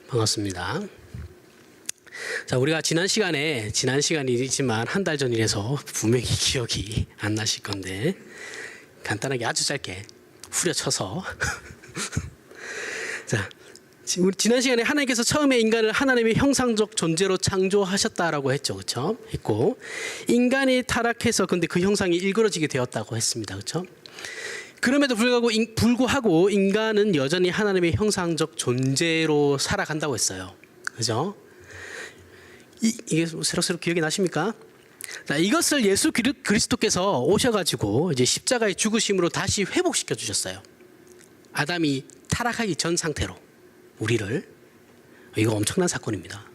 반갑습니다. 자, 우리가 지난 시간이지만 한 달 전이라서 분명히 기억이 안 나실 건데 간단하게 아주 짧게 후려쳐서 자, 우리 지난 시간에 하나님께서 처음에 인간을 하나님의 형상적 존재로 창조하셨다라고 했죠, 그렇죠? 했고 인간이 타락해서 근데 그 형상이 일그러지게 되었다고 했습니다, 그렇죠? 그럼에도 불구하고 인간은 여전히 하나님의 형상적 존재로 살아간다고 했어요, 그죠? 이게 새록새록 기억이 나십니까? 자, 이것을 예수 그리스도께서 오셔가지고 이제 십자가의 죽으심으로 다시 회복시켜 주셨어요. 아담이 타락하기 전 상태로 우리를. 이거 엄청난 사건입니다.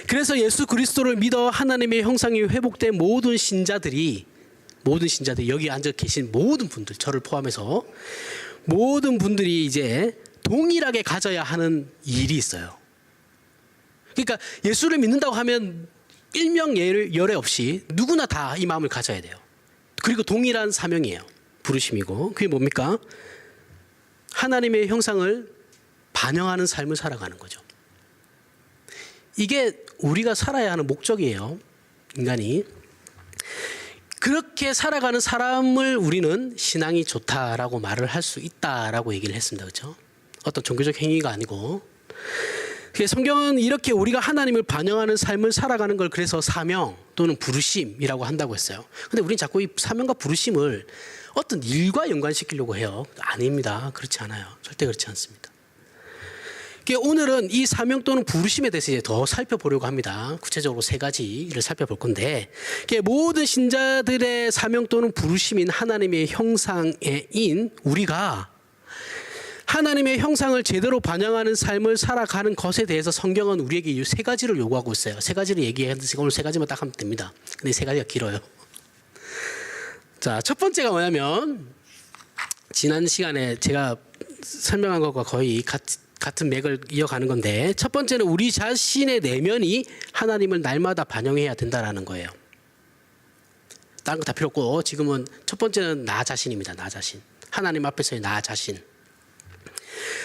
그래서 예수 그리스도를 믿어 하나님의 형상이 회복된 모든 신자들이 여기 앉아 계신 모든 분들, 저를 포함해서 모든 분들이 이제 동일하게 가져야 하는 일이 있어요. 그러니까 예수를 믿는다고 하면 일명열애 없이 누구나 다 이 마음을 가져야 돼요. 그리고 동일한 사명이에요. 부르심이고 그게 뭡니까? 하나님의 형상을 반영하는 삶을 살아가는 거죠. 이게 우리가 살아야 하는 목적이에요. 인간이. 그렇게 살아가는 사람을 우리는 신앙이 좋다라고 말을 할 수 있다라고 얘기를 했습니다. 그렇죠? 어떤 종교적 행위가 아니고. 성경은 이렇게 우리가 하나님을 반영하는 삶을 살아가는 걸 그래서 사명 또는 부르심이라고 한다고 했어요. 근데 우리는 자꾸 이 사명과 부르심을 어떤 일과 연관시키려고 해요. 아닙니다. 그렇지 않아요. 절대 그렇지 않습니다. 오늘은 이 사명 또는 부르심에 대해서 이제 더 살펴보려고 합니다. 구체적으로 3가지를 살펴볼 건데, 모든 신자들의 사명 또는 부르심인 하나님의 형상인 우리가 하나님의 형상을 제대로 반영하는 삶을 살아가는 것에 대해서 성경은 우리에게 이 3가지를 요구하고 있어요. 3가지를 얘기했는데 오늘 3가지만 딱 하면 됩니다. 근데 3가지가 길어요. 자, 첫 번째가 뭐냐면 지난 시간에 제가 설명한 것과 거의 같은 맥을 이어가는 건데, 첫 번째는 우리 자신의 내면이 하나님을 날마다 반영해야 된다라는 거예요. 다른 거 다 필요 없고 지금은 첫 번째는 나 자신입니다. 나 자신. 하나님 앞에서의 나 자신.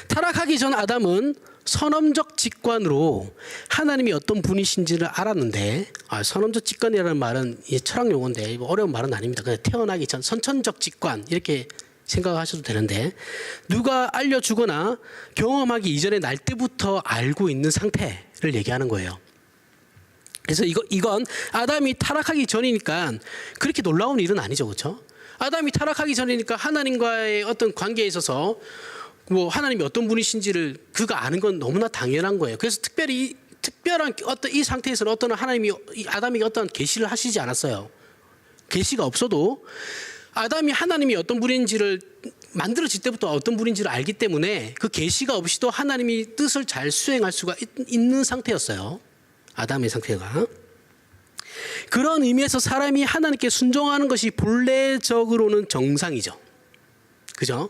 타락하기 전 아담은 선험적 직관으로 하나님이 어떤 분이신지를 알았는데, 선험적 직관이라는 말은 철학 용어인데 어려운 말은 아닙니다. 그냥 태어나기 전 선천적 직관 이렇게 생각하셔도 되는데, 누가 알려주거나 경험하기 이전에 날 때부터 알고 있는 상태를 얘기하는 거예요. 그래서 이건 아담이 타락하기 전이니까 그렇게 놀라운 일은 아니죠, 그렇죠? 아담이 타락하기 전이니까 하나님과의 어떤 관계에 있어서 하나님이 어떤 분이신지를 그가 아는 건 너무나 당연한 거예요. 그래서 특별한 어떤 이 상태에서는 어떤 아담이 어떤 계시를 하시지 않았어요. 계시가 없어도 아담이 하나님이 어떤 분인지를 만들어질 때부터 어떤 분인지를 알기 때문에 그 계시가 없이도 하나님이 뜻을 잘 수행할 수가 있는 상태였어요. 아담의 상태가. 그런 의미에서 사람이 하나님께 순종하는 것이 본래적으로는 정상이죠. 그죠?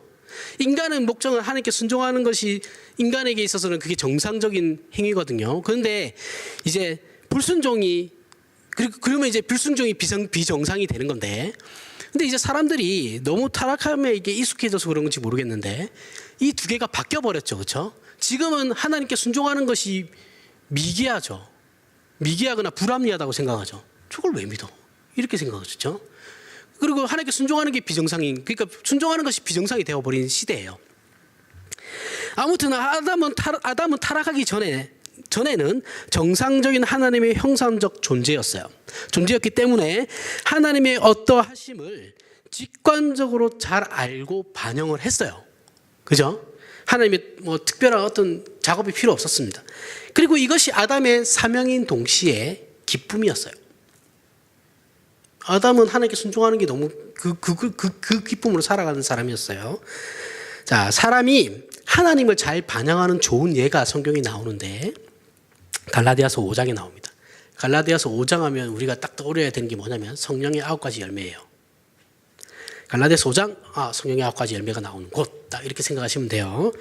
인간은 목적은 하나님께 순종하는 것이 인간에게 있어서는 그게 정상적인 행위거든요. 그런데 이제 불순종이, 그러면 이제 불순종이 비정상이 되는 건데, 근데 이제 사람들이 너무 타락함에 이게 익숙해져서 그런 건지 모르겠는데 이 2개가 바뀌어 버렸죠, 그렇죠? 지금은 하나님께 순종하는 것이 미개하죠. 미개하거나 불합리하다고 생각하죠. 저걸 왜 믿어? 이렇게 생각하죠. 그리고 하나님께 순종하는 게 그러니까 순종하는 것이 비정상이 되어버린 시대예요. 아무튼 아담은 타락하기 전에는 정상적인 하나님의 형상적 존재였기 때문에 하나님의 어떠하심을 직관적으로 잘 알고 반영을 했어요. 그죠? 하나님의 특별한 어떤 작업이 필요 없었습니다. 그리고 이것이 아담의 사명인 동시에 기쁨이었어요. 아담은 하나님께 순종하는 게 너무 그 기쁨으로 살아가는 사람이었어요. 자, 사람이 하나님을 잘 반영하는 좋은 예가 성경에 나오는데 갈라디아서 5장에 나옵니다. 갈라디아서 5장 하면 우리가 딱 떠올려야 되는 게 뭐냐면 성령의 9가지 열매예요. 갈라디아서 5장, 성령의 9가지 열매가 나오는 곳, 딱 이렇게 생각하시면 돼요.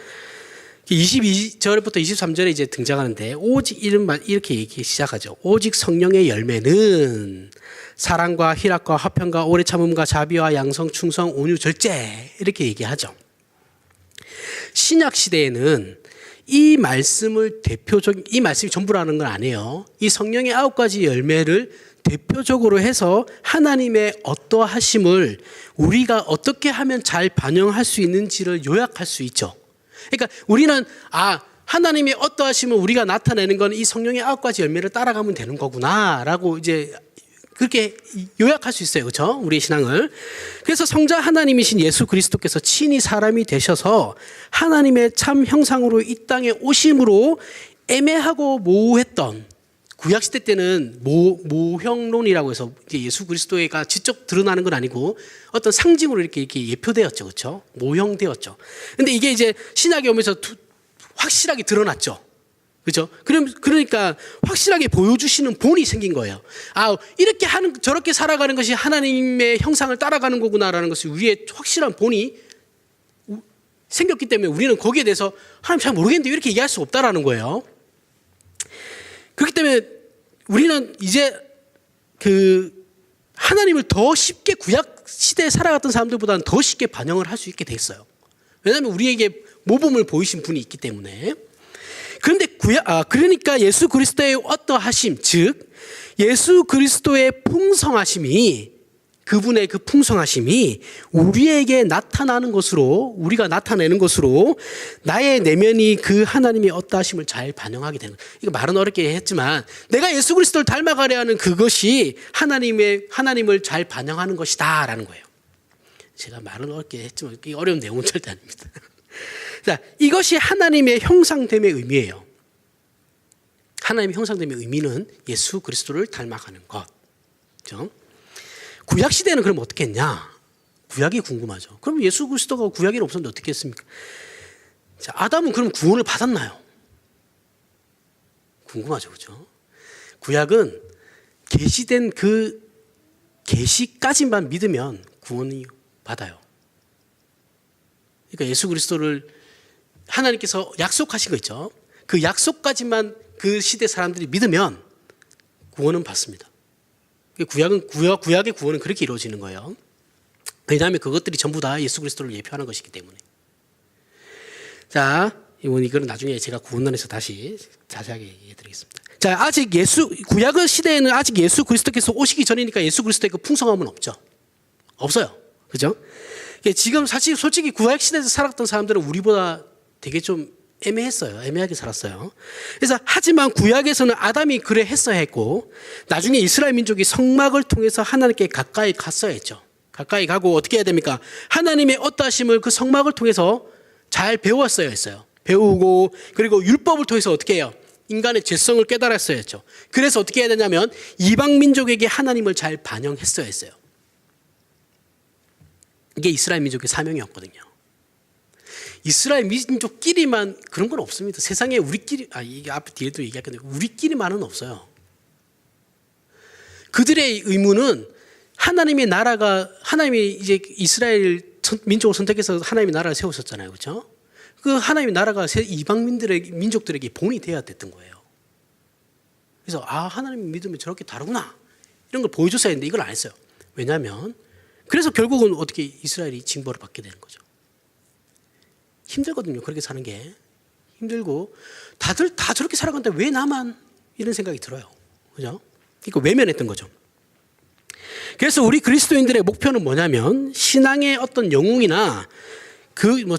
22절부터 23절에 이제 등장하는데, 오직 이렇게 시작하죠. 오직 성령의 열매는 사랑과 희락과 화평과 오래 참음과 자비와 양성, 충성, 온유, 절제, 이렇게 얘기하죠. 신약 시대에는 이 말씀을 이 말씀이 전부라는 건 아니에요. 이 성령의 9가지 열매를 대표적으로 해서 하나님의 어떠하심을 우리가 어떻게 하면 잘 반영할 수 있는지를 요약할 수 있죠. 그러니까 우리는 하나님의 어떠하심을 우리가 나타내는 건 이 성령의 9가지 열매를 따라가면 되는 거구나라고 이제 그렇게 요약할 수 있어요. 그렇죠? 우리의 신앙을. 그래서 성자 하나님이신 예수 그리스도께서 친히 사람이 되셔서 하나님의 참 형상으로 이 땅에 오심으로 애매하고 모호했던, 구약시대 때는 모형론이라고 해서 예수 그리스도가 직접 드러나는 건 아니고 어떤 상징으로 이렇게 예표되었죠. 그렇죠? 모형되었죠. 근데 이게 이제 신약에 오면서 확실하게 드러났죠. 그렇죠? 그러니까 확실하게 보여주시는 본이 생긴 거예요. 이렇게 저렇게 살아가는 것이 하나님의 형상을 따라가는 거구나라는 것이 우리의 확실한 본이 생겼기 때문에 우리는 거기에 대해서 하나님 잘 모르겠는데 이렇게 얘기할 수 없다라는 거예요. 그렇기 때문에 우리는 이제 하나님을 더 쉽게 구약 시대에 살아갔던 사람들보다는 더 쉽게 반영을 할 수 있게 돼 있어요. 왜냐하면 우리에게 모범을 보이신 분이 있기 때문에. 그런데 그러니까 예수 그리스도의 어떠하심, 즉 예수 그리스도의 풍성하심이, 그분의 그 풍성하심이 우리에게 나타나는 것으로, 우리가 나타내는 것으로 나의 내면이 그 하나님의 어떠하심을 잘 반영하게 되는 거예요. 이거 말은 어렵게 했지만 내가 예수 그리스도를 닮아가려 하는 그것이 하나님을 잘 반영하는 것이다라는 거예요. 제가 말은 어렵게 했지만 어려운 내용은 절대 아닙니다. 자, 이것이 하나님의 형상됨의 의미예요. 하나님의 형상됨의 의미는 예수 그리스도를 닮아가는 것. 그렇죠? 구약 시대는 그럼 어떻게 했냐? 구약이 궁금하죠. 그럼 예수 그리스도가 구약에는 없었는데 어떻게 했습니까? 자, 아담은 그럼 구원을 받았나요? 궁금하죠, 그렇죠? 구약은 계시된 그 계시까지만 믿으면 구원이 받아요. 그러니까 예수 그리스도를 하나님께서 약속하신 거 있죠. 그 약속까지만 그 시대 사람들이 믿으면 구원은 받습니다. 구약의 구원은 그렇게 이루어지는 거예요. 왜냐하면 그것들이 전부 다 예수 그리스도를 예표하는 것이기 때문에. 자, 이거는 나중에 제가 구원론에서 다시 자세하게 얘기해 드리겠습니다. 자, 아직 구약의 시대에는 아직 예수 그리스도께서 오시기 전이니까 예수 그리스도의 그 풍성함은 없어요. 그죠? 지금 사실 솔직히 구약 시대에서 살았던 사람들은 우리보다 되게 좀 애매했어요. 애매하게 살았어요. 그래서 하지만 구약에서는 아담이 그래 했어야 했고 나중에 이스라엘 민족이 성막을 통해서 하나님께 가까이 갔어야 했죠. 가까이 가고 어떻게 해야 됩니까? 하나님의 어떠하심을 그 성막을 통해서 잘 배웠어야 했어요. 배우고 그리고 율법을 통해서 어떻게 해요? 인간의 죄성을 깨달았어야 했죠. 그래서 어떻게 해야 되냐면 이방 민족에게 하나님을 잘 반영했어야 했어요. 이게 이스라엘 민족의 사명이었거든요. 이스라엘 민족끼리만 그런 건 없습니다. 세상에 우리끼리, 이게 앞에 뒤에도 얘기할 건데 우리끼리만은 없어요. 그들의 의무는 하나님이 이제 이스라엘 민족을 선택해서 하나님의 나라를 세우셨잖아요. 그렇죠? 그 하나님의 나라가 이방 민족들에게 본이 되어야 됐던 거예요. 그래서 하나님 믿으면 저렇게 다르구나 이런 걸 보여줬어야 했는데 이걸 안 했어요. 왜냐하면 그래서 결국은 어떻게 이스라엘이 징벌을 받게 되는 거죠. 힘들거든요. 그렇게 사는 게 힘들고 다들 다 저렇게 살아가는데 왜 나만 이런 생각이 들어요. 그죠? 그러니까 외면했던 거죠. 그래서 우리 그리스도인들의 목표는 뭐냐면 신앙의 어떤 영웅이나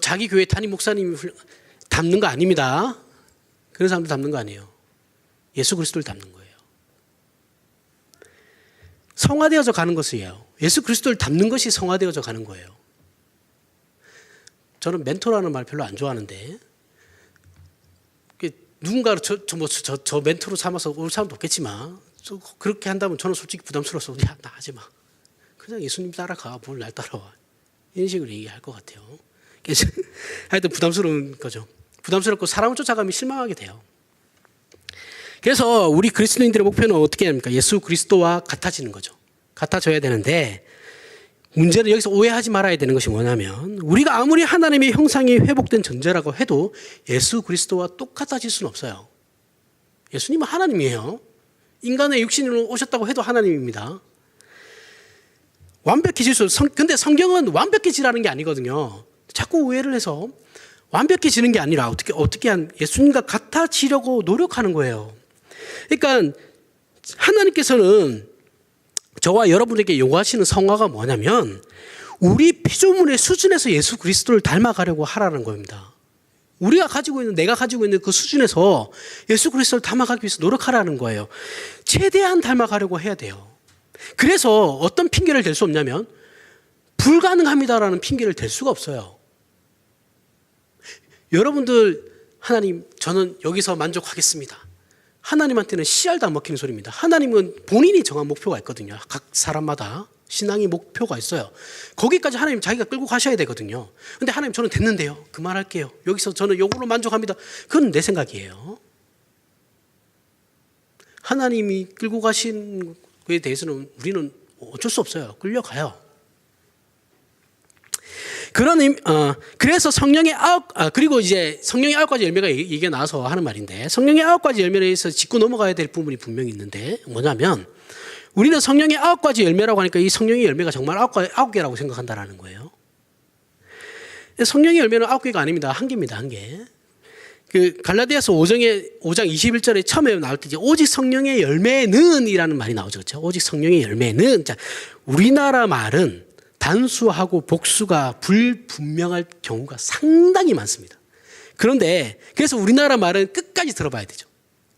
자기 교회 담임 목사님이 닮는 거 아닙니다. 그런 사람들 닮는 거 아니에요. 예수 그리스도를 닮는 거예요. 성화되어져 가는 것이에요. 예수 그리스도를 닮는 것이 성화되어져 가는 거예요. 저는 멘토라는 말 별로 안 좋아하는데 누군가를 저 멘토로 삼아서 올 사람도 없겠지만 그렇게 한다면 저는 솔직히 부담스러워서 나 하지 마. 그냥 예수님 따라가. 뭘 날 따라와. 이런 식으로 얘기할 것 같아요. 그래서 하여튼 부담스러운 거죠. 부담스럽고 사람을 쫓아가면 실망하게 돼요. 그래서 우리 그리스도인들의 목표는 어떻게 합니까? 예수 그리스도와 같아지는 거죠. 같아져야 되는데 문제는 여기서 오해하지 말아야 되는 것이 뭐냐면 우리가 아무리 하나님의 형상이 회복된 존재라고 해도 예수 그리스도와 똑같아질 수는 없어요. 예수님은 하나님이에요. 인간의 육신으로 오셨다고 해도 하나님입니다. 완벽해질 수 근데 성경은 완벽해지라는 게 아니거든요. 자꾸 오해를 해서 완벽해지는 게 아니라 어떻게 예수님과 같아지려고 노력하는 거예요. 그러니까 하나님께서는 저와 여러분에게 요구하시는 성화가 뭐냐면 우리 피조물의 수준에서 예수 그리스도를 닮아가려고 하라는 겁니다. 내가 가지고 있는 그 수준에서 예수 그리스도를 닮아가기 위해서 노력하라는 거예요. 최대한 닮아가려고 해야 돼요. 그래서 어떤 핑계를 댈 수 없냐면 불가능합니다라는 핑계를 댈 수가 없어요. 여러분들, 하나님, 저는 여기서 만족하겠습니다. 하나님한테는 씨알도 안 먹히는 소리입니다. 하나님은 본인이 정한 목표가 있거든요. 각 사람마다 신앙의 목표가 있어요. 거기까지 하나님 자기가 끌고 가셔야 되거든요. 근데 하나님, 저는 됐는데요. 그만할게요. 여기서 저는 요걸로 만족합니다. 그건 내 생각이에요. 하나님이 끌고 가신 거에 대해서는 우리는 어쩔 수 없어요. 끌려가요. 그래서 성령의 그리고 이제 성령의 9가지 열매가 이게 나와서 하는 말인데, 성령의 9가지 열매에 대해서 짚고 넘어가야 될 부분이 분명히 있는데, 뭐냐면 우리는 성령의 9가지 열매라고 하니까 이 성령의 열매가 정말 9개라고 생각한다라는 거예요. 성령의 열매는 9개가 아닙니다. 1개입니다. 1개. 그 갈라디아서 5장 21절에 처음에 나올 때 이제 오직 성령의 열매는 이라는 말이 나오죠. 그렇죠? 오직 성령의 열매는. 자, 우리나라 말은 단수하고 복수가 불분명할 경우가 상당히 많습니다. 그런데 그래서 우리나라 말은 끝까지 들어봐야 되죠.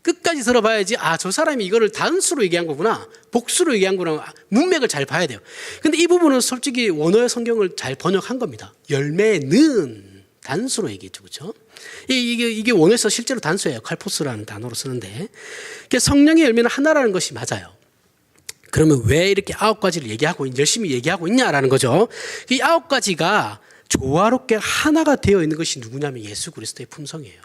끝까지 들어봐야지 저 사람이 이거를 단수로 얘기한 거구나, 복수로 얘기한 거구나, 문맥을 잘 봐야 돼요. 근데 이 부분은 솔직히 원어의 성경을 잘 번역한 겁니다. 열매는 단수로 얘기했죠. 그렇죠? 이게 원어에서 실제로 단수예요. 칼포스라는 단어로 쓰는데, 성령의 열매는 하나라는 것이 맞아요. 그러면 왜 이렇게 9가지를 열심히 얘기하고 있냐라는 거죠. 이 9가지가 조화롭게 하나가 되어 있는 것이 누구냐면 예수 그리스도의 품성이에요.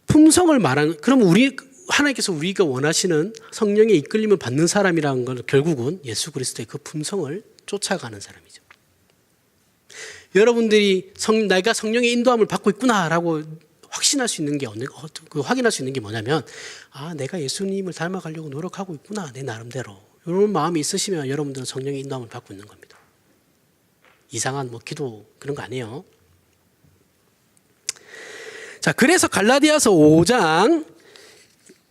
품성을 그럼 하나님께서 우리가 원하시는 성령의 이끌림을 받는 사람이라는 건 결국은 예수 그리스도의 그 품성을 쫓아가는 사람이죠. 여러분들이 내가 성령의 인도함을 받고 있구나라고 확신할 수 있는 게 확인할 수 있는 게 뭐냐면 내가 예수님을 닮아가려고 노력하고 있구나, 내 나름대로. 이런 마음이 있으시면 여러분들은 성령의 인도함을 받고 있는 겁니다. 이상한 기도 그런 거 아니에요. 자, 그래서 갈라디아서 5장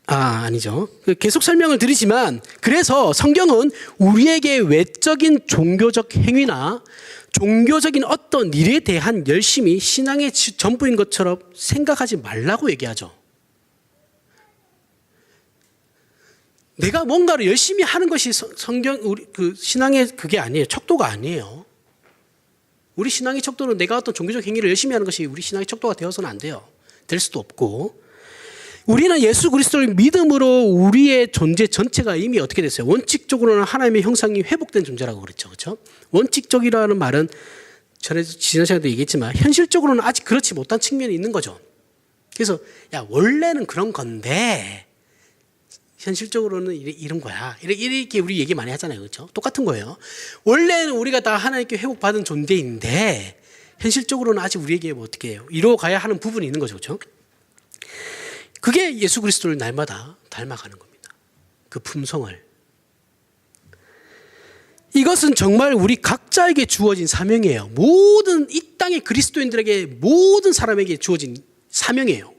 아니죠. 계속 설명을 드리지만, 그래서 성경은 우리에게 외적인 종교적 행위나 종교적인 어떤 일에 대한 열심이 신앙의 전부인 것처럼 생각하지 말라고 얘기하죠. 내가 뭔가를 열심히 하는 것이 신앙의 그게 아니에요. 척도가 아니에요. 우리 신앙의 척도는 내가 어떤 종교적 행위를 열심히 하는 것이 우리 신앙의 척도가 되어서는 안 돼요. 될 수도 없고. 우리는 예수 그리스도를 믿음으로 우리의 존재 전체가 이미 어떻게 됐어요? 원칙적으로는 하나님의 형상이 회복된 존재라고 그랬죠. 그렇죠? 원칙적이라는 말은 지난 시간에도 얘기했지만 현실적으로는 아직 그렇지 못한 측면이 있는 거죠. 그래서 원래는 그런 건데 현실적으로는 이런 거야. 이렇게 우리 얘기 많이 하잖아요. 그렇죠? 똑같은 거예요. 원래는 우리가 다 하나님께 회복받은 존재인데 현실적으로는 아직 우리에게 어떻게 해요? 이루어가야 하는 부분이 있는 거죠. 그렇죠? 그게 예수 그리스도를 날마다 닮아가는 겁니다. 그 품성을. 이것은 정말 우리 각자에게 주어진 사명이에요. 이 땅의 그리스도인들에게, 모든 사람에게 주어진 사명이에요.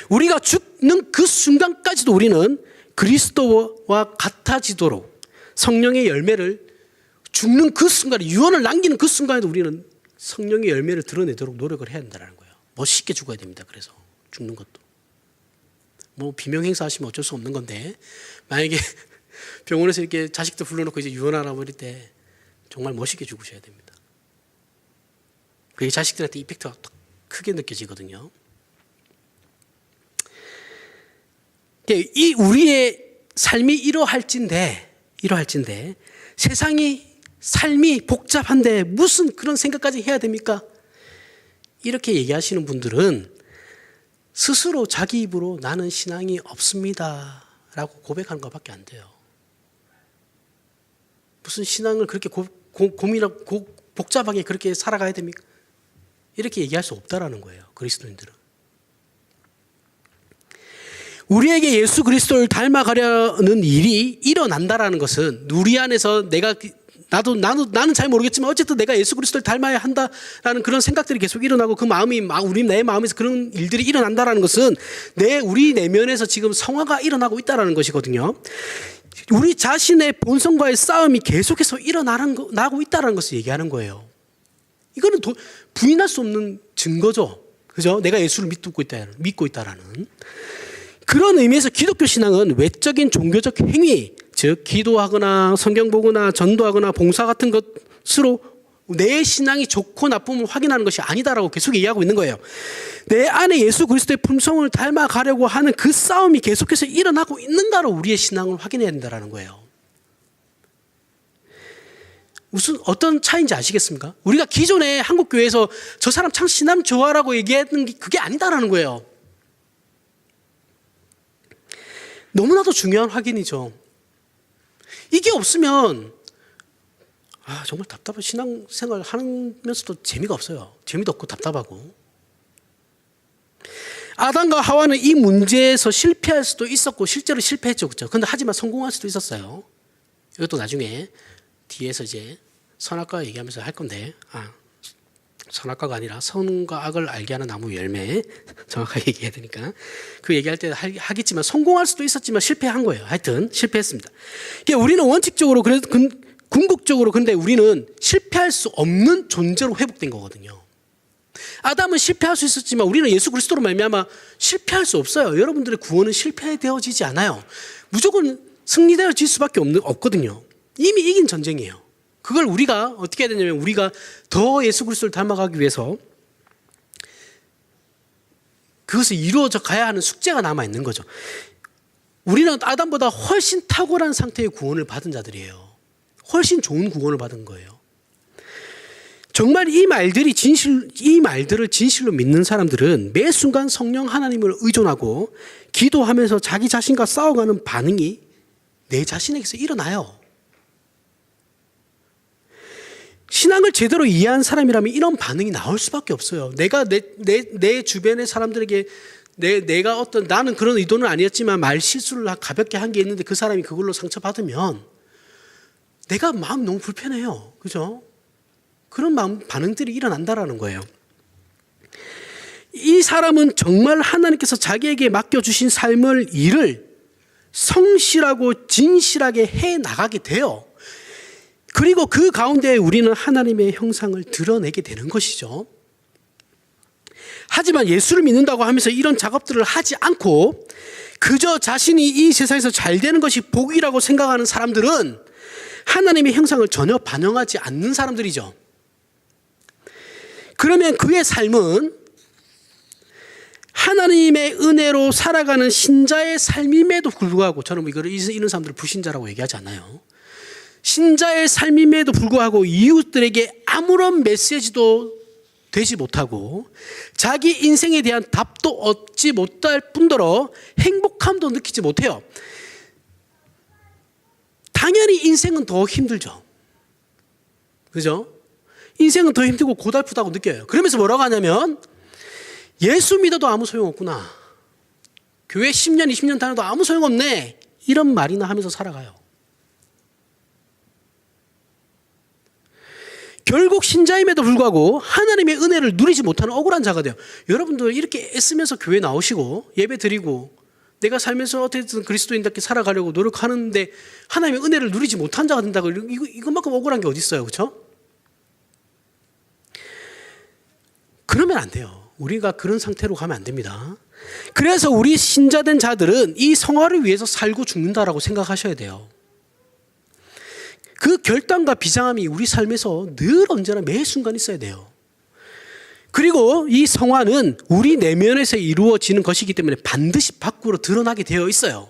우리가 죽는 그 순간까지도 우리는 그리스도와 같아지도록 성령의 열매를 죽는 그 순간에, 유언을 남기는 그 순간에도 우리는 성령의 열매를 드러내도록 노력을 해야 된다는 거예요. 멋있게 죽어야 됩니다. 그래서 죽는 것도 비명 행사하시면 어쩔 수 없는 건데, 만약에 병원에서 이렇게 자식들 불러놓고 이제 유언하라고 그럴 때 정말 멋있게 죽으셔야 됩니다. 그게 자식들한테 이펙트가 크게 느껴지거든요. 이 우리의 삶이 이러할진데 세상이 삶이 복잡한데 무슨 그런 생각까지 해야 됩니까? 이렇게 얘기하시는 분들은 스스로 자기 입으로 나는 신앙이 없습니다 라고 고백하는 것밖에 안 돼요. 무슨 신앙을 그렇게 고민하고 복잡하게 그렇게 살아가야 됩니까? 이렇게 얘기할 수 없다라는 거예요. 그리스도인들은. 우리에게 예수 그리스도를 닮아가려는 일이 일어난다라는 것은 우리 안에서 내가 나는 잘 모르겠지만 어쨌든 내가 예수 그리스도를 닮아야 한다라는 그런 생각들이 계속 일어나고 그 마음이 내 마음에서 그런 일들이 일어난다라는 것은 우리 내면에서 지금 성화가 일어나고 있다라는 것이거든요. 우리 자신의 본성과의 싸움이 계속해서 일어나고 있다는 것을 얘기하는 거예요. 이거는 부인할 수 없는 증거죠. 그죠? 내가 예수를 믿고 있다라는. 그런 의미에서 기독교 신앙은 외적인 종교적 행위, 즉 기도하거나 성경 보거나 전도하거나 봉사 같은 것으로 내 신앙이 좋고 나쁨을 확인하는 것이 아니다라고 계속 얘기하고 있는 거예요. 내 안에 예수 그리스도의 품성을 닮아가려고 하는 그 싸움이 계속해서 일어나고 있는가로 우리의 신앙을 확인해야 된다는 거예요. 무슨 어떤 차이인지 아시겠습니까? 우리가 기존에 한국 교회에서 저 사람 참 신앙 좋아라고 얘기했던 게 그게 아니다라는 거예요. 너무나도 중요한 확인이죠. 이게 없으면 정말 답답한 신앙생활 하면서도 재미가 없어요. 재미도 없고 답답하고. 아담과 하와는 이 문제에서 실패할 수도 있었고 실제로 실패했죠. 그렇죠? 근데 하지만 성공할 수도 있었어요. 이것도 나중에 뒤에서 이제 선악과 얘기하면서 할 건데 선악과가 아니라 선과 악을 알게 하는 나무 열매 정확하게 얘기해야 되니까 그 얘기할 때 하겠지만 성공할 수도 있었지만 실패한 거예요. 하여튼 실패했습니다. 그러니까 우리는 원칙적으로 궁극적으로 근데 우리는 실패할 수 없는 존재로 회복된 거거든요. 아담은 실패할 수 있었지만 우리는 예수 그리스도로 말미암아 실패할 수 없어요. 여러분들의 구원은 실패되어지지 않아요. 무조건 승리되어질 수밖에 없거든요. 이미 이긴 전쟁이에요. 그걸 우리가 어떻게 해야 되냐면 우리가 더 예수 그리스도를 닮아가기 위해서 그것을 이루어져 가야 하는 숙제가 남아있는 거죠. 우리는 아담보다 훨씬 탁월한 상태의 구원을 받은 자들이에요. 훨씬 좋은 구원을 받은 거예요. 정말 이 말들을 진실로 믿는 사람들은 매 순간 성령 하나님을 의존하고 기도하면서 자기 자신과 싸워가는 반응이 내 자신에게서 일어나요. 신앙을 제대로 이해한 사람이라면 이런 반응이 나올 수밖에 없어요. 내가 내 주변의 사람들에게 내가 나는 그런 의도는 아니었지만 말 실수를 가볍게 한 게 있는데 그 사람이 그걸로 상처받으면 내가 마음 너무 불편해요. 그죠? 그런 반응들이 일어난다라는 거예요. 이 사람은 정말 하나님께서 자기에게 맡겨주신 일을 성실하고 진실하게 해 나가게 돼요. 그리고 그 가운데 우리는 하나님의 형상을 드러내게 되는 것이죠. 하지만 예수를 믿는다고 하면서 이런 작업들을 하지 않고 그저 자신이 이 세상에서 잘 되는 것이 복이라고 생각하는 사람들은 하나님의 형상을 전혀 반영하지 않는 사람들이죠. 그러면 그의 삶은 하나님의 은혜로 살아가는 신자의 삶임에도 불구하고 저는 이런 사람들을 불신자라고 얘기하지 않아요. 신자의 삶임에도 불구하고 이웃들에게 아무런 메시지도 되지 못하고 자기 인생에 대한 답도 얻지 못할 뿐더러 행복함도 느끼지 못해요. 당연히 인생은 더 힘들죠. 그죠? 인생은 더 힘들고 고달프다고 느껴요. 그러면서 뭐라고 하냐면 예수 믿어도 아무 소용없구나. 교회 10년, 20년 다녀도 아무 소용없네. 이런 말이나 하면서 살아가요. 결국 신자임에도 불구하고 하나님의 은혜를 누리지 못하는 억울한 자가 돼요. 여러분들 이렇게 애쓰면서 교회 나오시고 예배 드리고 내가 살면서 어떻게든 그리스도인답게 살아가려고 노력하는데 하나님의 은혜를 누리지 못한 자가 된다고 이것만큼 억울한 게 어디 있어요. 그렇죠? 그러면 안 돼요. 우리가 그런 상태로 가면 안 됩니다. 그래서 우리 신자된 자들은 이 성화를 위해서 살고 죽는다라고 생각하셔야 돼요. 그 결단과 비장함이 우리 삶에서 늘 언제나 매 순간 있어야 돼요. 그리고 이 성화는 우리 내면에서 이루어지는 것이기 때문에 반드시 밖으로 드러나게 되어 있어요.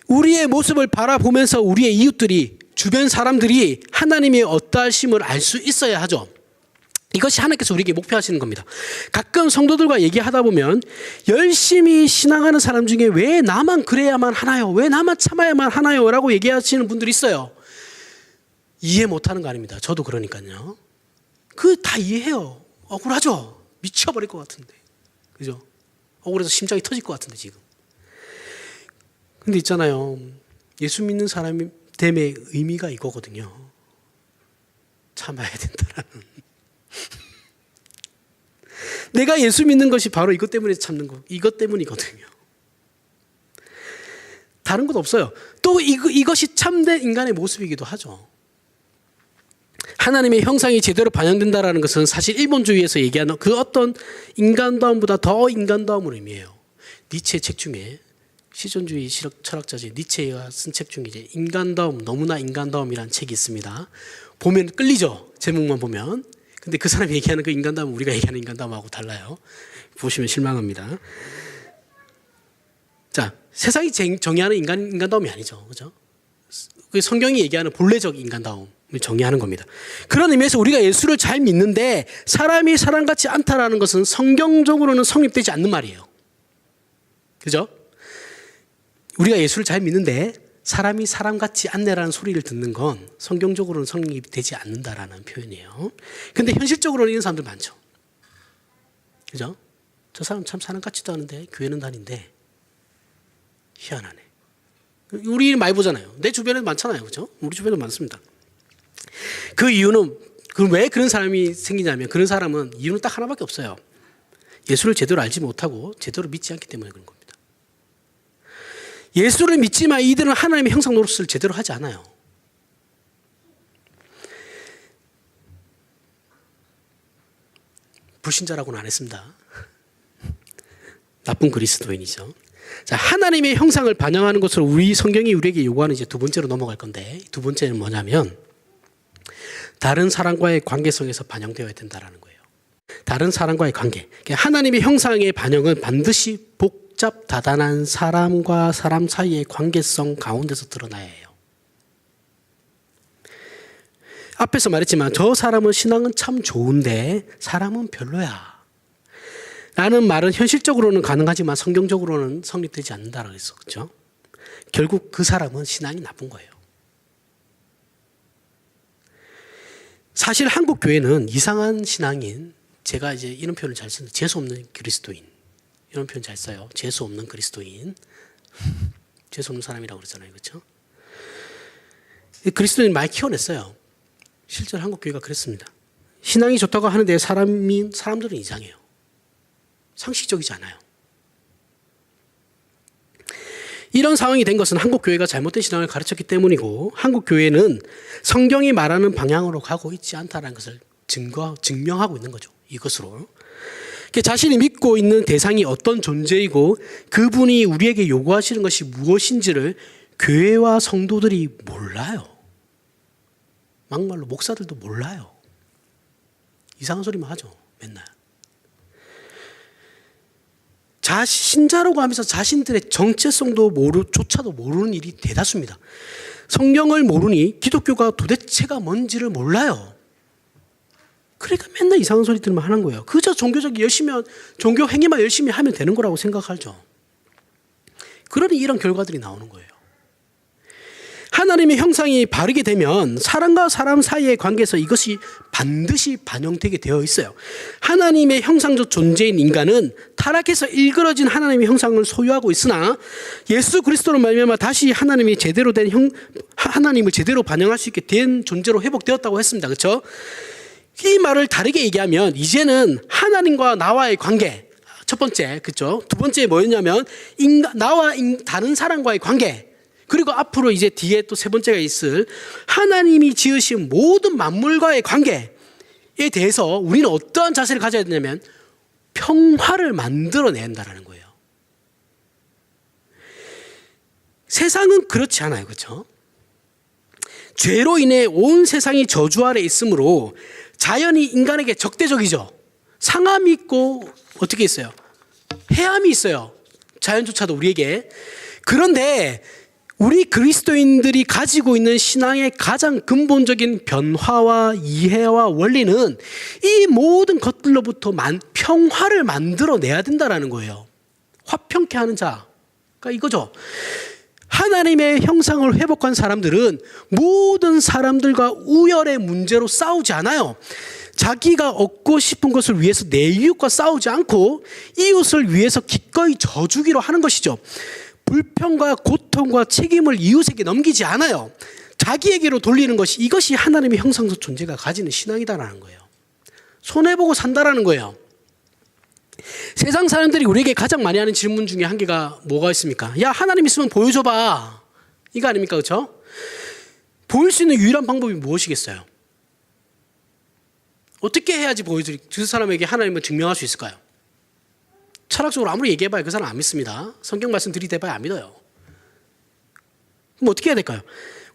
우리의 모습을 바라보면서 우리의 이웃들이 주변 사람들이 하나님의 어떠하심을 알 수 있어야 하죠. 이것이 하나님께서 우리에게 목표하시는 겁니다. 가끔 성도들과 얘기하다 보면 열심히 신앙하는 사람 중에 왜 나만 그래야만 하나요? 왜 나만 참아야만 하나요? 라고 얘기하시는 분들이 있어요. 이해 못하는 거 아닙니다. 저도 그러니까요. 다 이해해요. 억울하죠? 미쳐버릴 것 같은데. 그죠? 억울해서 심장이 터질 것 같은데 지금. 근데 있잖아요. 예수 믿는 사람들 됨의 의미가 이거거든요. 참아야 된다라는. 내가 예수 믿는 것이 바로 이것 때문에 참는 거, 이것 때문이거든요. 다른 것 없어요. 또 이것이 참된 인간의 모습이기도 하죠. 하나님의 형상이 제대로 반영된다는 것은 사실 일본주의에서 얘기하는 그 어떤 인간다움보다 더 인간다움을 의미해요. 니체의 책 중에 실존주의 철학자지 니체가 쓴 책 중에 이제 인간다움, 너무나 인간다움이라는 책이 있습니다. 보면 끌리죠. 제목만 보면. 근데 그 사람이 얘기하는 그 인간다움은 우리가 얘기하는 인간다움하고 달라요. 보시면 실망합니다. 자, 세상이 정의하는 인간다움이 아니죠. 그죠? 성경이 얘기하는 본래적 인간다움을 정의하는 겁니다. 그런 의미에서 우리가 예수를 잘 믿는데 사람이 사람 같지 않다라는 것은 성경적으로는 성립되지 않는 말이에요. 그죠? 우리가 예수를 잘 믿는데 사람이 사람 같지 않네라는 소리를 듣는 건 성경적으로는 성립되지 않는다라는 표현이에요. 근데 현실적으로는 이런 사람들 많죠. 그죠? 저 사람 참 사람 같지도 않은데 교회는 다닌데 희한하네. 우리 많이 보잖아요. 내 주변에도 많잖아요. 그죠? 우리 주변에도 많습니다. 그 이유는 왜 그런 사람이 생기냐면 그런 사람은 이유는 딱 하나밖에 없어요. 예수를 제대로 알지 못하고 제대로 믿지 않기 때문에 그런 겁니다. 예수를 믿지만 이들은 하나님의 형상 노릇을 제대로 하지 않아요. 불신자라고는 안 했습니다. 나쁜 그리스도인이죠. 자, 하나님의 형상을 반영하는 것으로 우리 성경이 우리에게 요구하는 이제 두 번째로 넘어갈 건데, 두 번째는 뭐냐면 다른 사람과의 관계성에서 반영되어야 된다는 거예요. 다른 사람과의 관계. 하나님의 형상의 반영은 반드시 복잡 다단한 사람과 사람 사이의 관계성 가운데서 드러나야 해요. 앞에서 말했지만 저 사람은 신앙은 참 좋은데 사람은 별로야 라는 말은 현실적으로는 가능하지만 성경적으로는 성립되지 않는다라고 했어. 그렇죠? 결국 그 사람은 신앙이 나쁜 거예요. 사실 한국 교회는 이상한 신앙인, 제가 이제 이런 표현을 잘 쓰는데 재수 없는 그리스도인, 이런 표현 잘 써요. 재수 없는 그리스도인. 재수 없는 사람이라고 그러잖아요. 그렇죠? 그리스도인 많이 키워냈어요. 실제로 한국 교회가 그랬습니다. 신앙이 좋다고 하는데 사람들은 이상해요. 상식적이지 않아요. 이런 상황이 된 것은 한국 교회가 잘못된 신앙을 가르쳤기 때문이고 한국 교회는 성경이 말하는 방향으로 가고 있지 않다는 것을 증명하고 있는 거죠. 이것으로. 자신이 믿고 있는 대상이 어떤 존재이고 그분이 우리에게 요구하시는 것이 무엇인지를 교회와 성도들이 몰라요. 막말로 목사들도 몰라요. 이상한 소리만 하죠. 맨날. 신자라고 하면서 자신들의 정체성도 조차도 모르는 일이 대다수입니다. 성경을 모르니 기독교가 도대체가 뭔지를 몰라요. 그러니까 맨날 이상한 소리들만 하는 거예요. 그저 종교 행위만 열심히 하면 되는 거라고 생각하죠. 그러니 이런 결과들이 나오는 거예요. 하나님의 형상이 바르게 되면 사람과 사람 사이의 관계에서 이것이 반드시 반영되게 되어 있어요. 하나님의 형상적 존재인 인간은 타락해서 일그러진 하나님의 형상을 소유하고 있으나 예수 그리스도로 말미암아 다시 하나님을 제대로 반영할 수 있게 된 존재로 회복되었다고 했습니다. 그렇죠? 이 말을 다르게 얘기하면 이제는 하나님과 나와의 관계, 첫 번째, 그렇죠? 두 번째 뭐였냐면 나와 다른 사람과의 관계, 그리고 앞으로 이제 뒤에 또 세 번째가 있을 하나님이 지으신 모든 만물과의 관계에 대해서 우리는 어떠한 자세를 가져야 되냐면 평화를 만들어낸다는 거예요. 세상은 그렇지 않아요. 그렇죠? 죄로 인해 온 세상이 저주 아래 있으므로 자연이 인간에게 적대적이죠. 상함이 있고 어떻게 있어요? 해함이 있어요. 자연조차도 우리에게. 그런데 우리 그리스도인들이 가지고 있는 신앙의 가장 근본적인 변화와 이해와 원리는 이 모든 것들로부터 평화를 만들어내야 된다는 거예요. 화평케 하는 자가 이거죠. 하나님의 형상을 회복한 사람들은 모든 사람들과 우열의 문제로 싸우지 않아요. 자기가 얻고 싶은 것을 위해서 내 이웃과 싸우지 않고 이웃을 위해서 기꺼이 져주기로 하는 것이죠. 불평과 고통과 책임을 이웃에게 넘기지 않아요. 자기에게로 돌리는 것이, 이것이 하나님의 형상적 존재가 가지는 신앙이다라는 거예요. 손해보고 산다라는 거예요. 세상 사람들이 우리에게 가장 많이 하는 질문 중에 한 개가 뭐가 있습니까? 야, 하나님 있으면 보여줘봐. 이거 아닙니까? 그렇죠? 보일 수 있는 유일한 방법이 무엇이겠어요? 어떻게 해야지 그 사람에게 하나님을 증명할 수 있을까요? 철학적으로 아무리 얘기해봐야 그 사람 안 믿습니다. 성경 말씀 들이대봐야 안 믿어요. 그럼 어떻게 해야 될까요?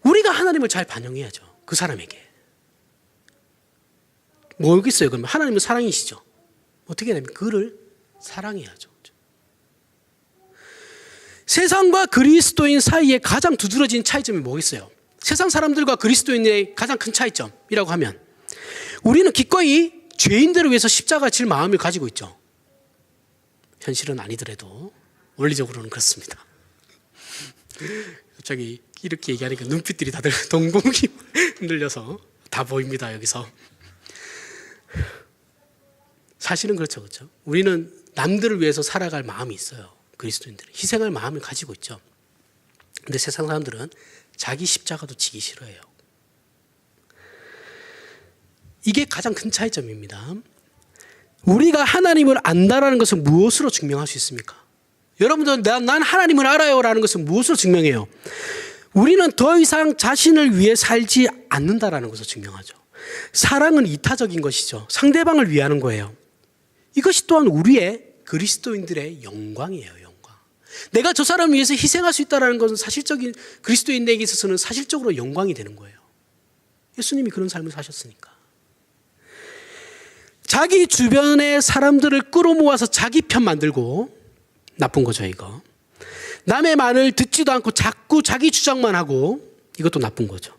우리가 하나님을 잘 반영해야죠. 그 사람에게. 뭐겠어요? 그러면 하나님은 사랑이시죠. 어떻게 해야 됩니까? 그를 사랑해야죠. 세상과 그리스도인 사이에 가장 두드러진 차이점이 뭐겠어요? 세상 사람들과 그리스도인의 가장 큰 차이점이라고 하면, 우리는 기꺼이 죄인들을 위해서 십자가 질 마음을 가지고 있죠. 현실은 아니더라도 원리적으로는 그렇습니다. 갑자기 이렇게 얘기하니까 눈빛들이 다들 동공이 흔들려서 다 보입니다, 여기서. 사실은 그렇죠, 그렇죠. 우리는 남들을 위해서 살아갈 마음이 있어요. 그리스도인들은 희생할 마음을 가지고 있죠. 근데 세상 사람들은 자기 십자가도 지기 싫어해요. 이게 가장 큰 차이점입니다. 우리가 하나님을 안다라는 것을 무엇으로 증명할 수 있습니까? 여러분들, 난 하나님을 알아요 라는 것은 무엇으로 증명해요? 우리는 더 이상 자신을 위해 살지 않는다라는 것을 증명하죠. 사랑은 이타적인 것이죠. 상대방을 위하는 거예요. 이것이 또한 우리의 그리스도인들의 영광이에요, 영광. 내가 저 사람을 위해서 희생할 수 있다는 것은 사실적인, 그리스도인에게 있어서는 사실적으로 영광이 되는 거예요. 예수님이 그런 삶을 사셨으니까. 자기 주변의 사람들을 끌어모아서 자기 편 만들고, 나쁜 거죠, 이거. 남의 말을 듣지도 않고 자꾸 자기 주장만 하고, 이것도 나쁜 거죠.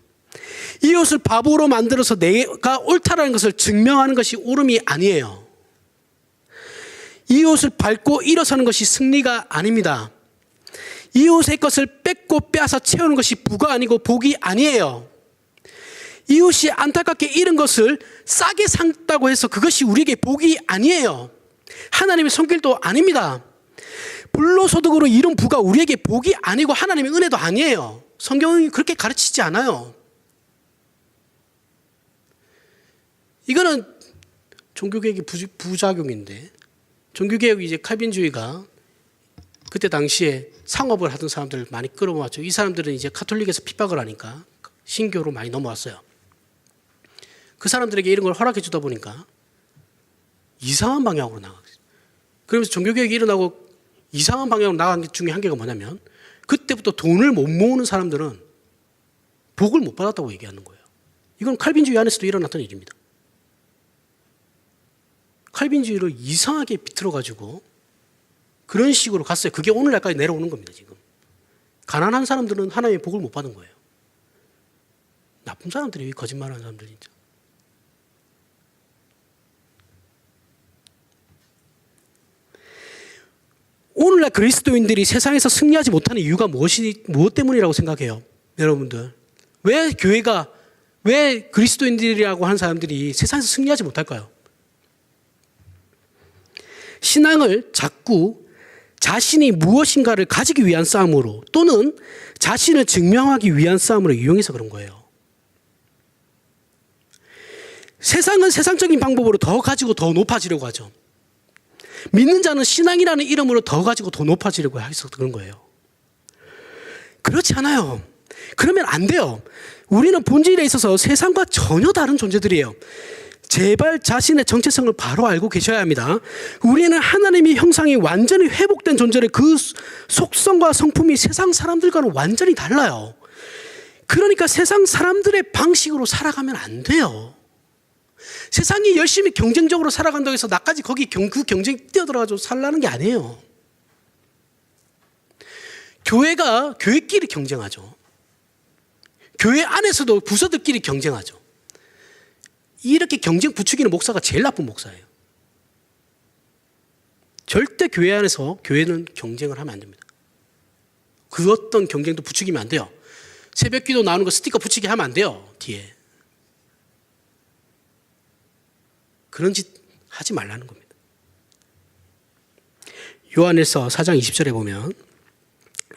이웃을 바보로 만들어서 내가 옳다라는 것을 증명하는 것이 옳음이 아니에요. 이웃을 밟고 일어서는 것이 승리가 아닙니다. 이웃의 것을 뺏고 빼앗아 채우는 것이 부가 아니고 복이 아니에요. 이웃이 안타깝게 잃은 것을 싸게 샀다고 해서 그것이 우리에게 복이 아니에요. 하나님의 손길도 아닙니다. 불로소득으로 이룬 부가 우리에게 복이 아니고 하나님의 은혜도 아니에요. 성경이 그렇게 가르치지 않아요. 이거는 종교개혁의 부작용인데, 종교개혁이 이제 칼빈주의가 그때 당시에 상업을 하던 사람들 많이 끌어모았죠. 이 사람들은 이제 카톨릭에서 핍박을 하니까 신교로 많이 넘어왔어요. 그 사람들에게 이런 걸 허락해 주다 보니까 이상한 방향으로 나가요. 그러면서 종교개혁이 일어나고 이상한 방향으로 나간 것 중에 한 개가 뭐냐면, 그때부터 돈을 못 모으는 사람들은 복을 못 받았다고 얘기하는 거예요. 이건 칼빈주의 안에서도 일어났던 일입니다. 칼빈주의를 이상하게 비틀어가지고 그런 식으로 갔어요. 그게 오늘날까지 내려오는 겁니다, 지금. 가난한 사람들은 하나님의 복을 못 받은 거예요. 나쁜 사람들이 거짓말하는 사람들 진짜. 오늘날 그리스도인들이 세상에서 승리하지 못하는 이유가 무엇 때문이라고 생각해요? 여러분들. 왜 그리스도인들이라고 하는 사람들이 세상에서 승리하지 못할까요? 신앙을 자꾸 자신이 무엇인가를 가지기 위한 싸움으로, 또는 자신을 증명하기 위한 싸움으로 이용해서 그런 거예요. 세상은 세상적인 방법으로 더 가지고 더 높아지려고 하죠. 믿는 자는 신앙이라는 이름으로 더 가지고 더 높아지려고 해서 그런 거예요. 그렇지 않아요. 그러면 안 돼요. 우리는 본질에 있어서 세상과 전혀 다른 존재들이에요. 제발 자신의 정체성을 바로 알고 계셔야 합니다. 우리는 하나님의 형상이 완전히 회복된 존재를, 그 속성과 성품이 세상 사람들과는 완전히 달라요. 그러니까 세상 사람들의 방식으로 살아가면 안 돼요. 세상이 열심히 경쟁적으로 살아간다고 해서 나까지 거기 그 경쟁에 뛰어들어가지고 살라는 게 아니에요. 교회가 교회끼리 경쟁하죠. 교회 안에서도 부서들끼리 경쟁하죠. 이렇게 경쟁 부추기는 목사가 제일 나쁜 목사예요. 절대 교회 안에서 교회는 경쟁을 하면 안 됩니다. 그 어떤 경쟁도 부추기면 안 돼요. 새벽 기도 나오는 거 스티커 붙이게 하면 안 돼요, 뒤에. 그런 짓 하지 말라는 겁니다. 요한일서 4장 20절에 보면,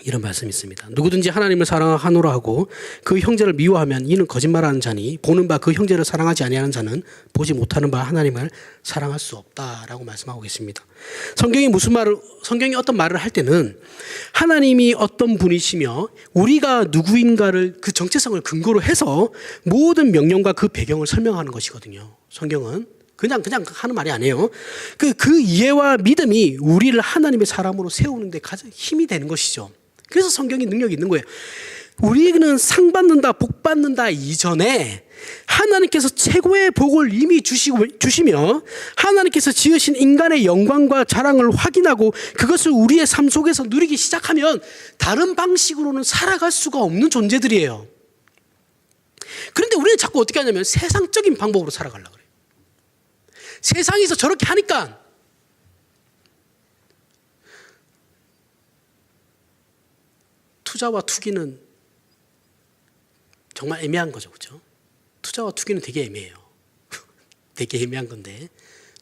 이런 말씀이 있습니다. 누구든지 하나님을 사랑하노라 하고 그 형제를 미워하면 이는 거짓말하는 자니 보는 바 그 형제를 사랑하지 아니하는 자는 보지 못하는 바 하나님을 사랑할 수 없다라고 말씀하고 계십니다. 성경이 어떤 말을 할 때는 하나님이 어떤 분이시며 우리가 누구인가를 그 정체성을 근거로 해서 모든 명령과 그 배경을 설명하는 것이거든요. 성경은 그냥 하는 말이 아니에요. 그 이해와 믿음이 우리를 하나님의 사람으로 세우는 데 가장 힘이 되는 것이죠. 그래서 성경이 능력이 있는 거예요. 우리는 상 받는다, 복 받는다 이전에 하나님께서 최고의 복을 이미 주시며 하나님께서 지으신 인간의 영광과 자랑을 확인하고 그것을 우리의 삶 속에서 누리기 시작하면 다른 방식으로는 살아갈 수가 없는 존재들이에요. 그런데 우리는 자꾸 어떻게 하냐면 세상적인 방법으로 살아가려고 그래요. 세상에서 저렇게 하니까 투자와 투기는 정말 애매한 거죠. 그렇죠? 투자와 투기는 되게 애매해요. 되게 애매한 건데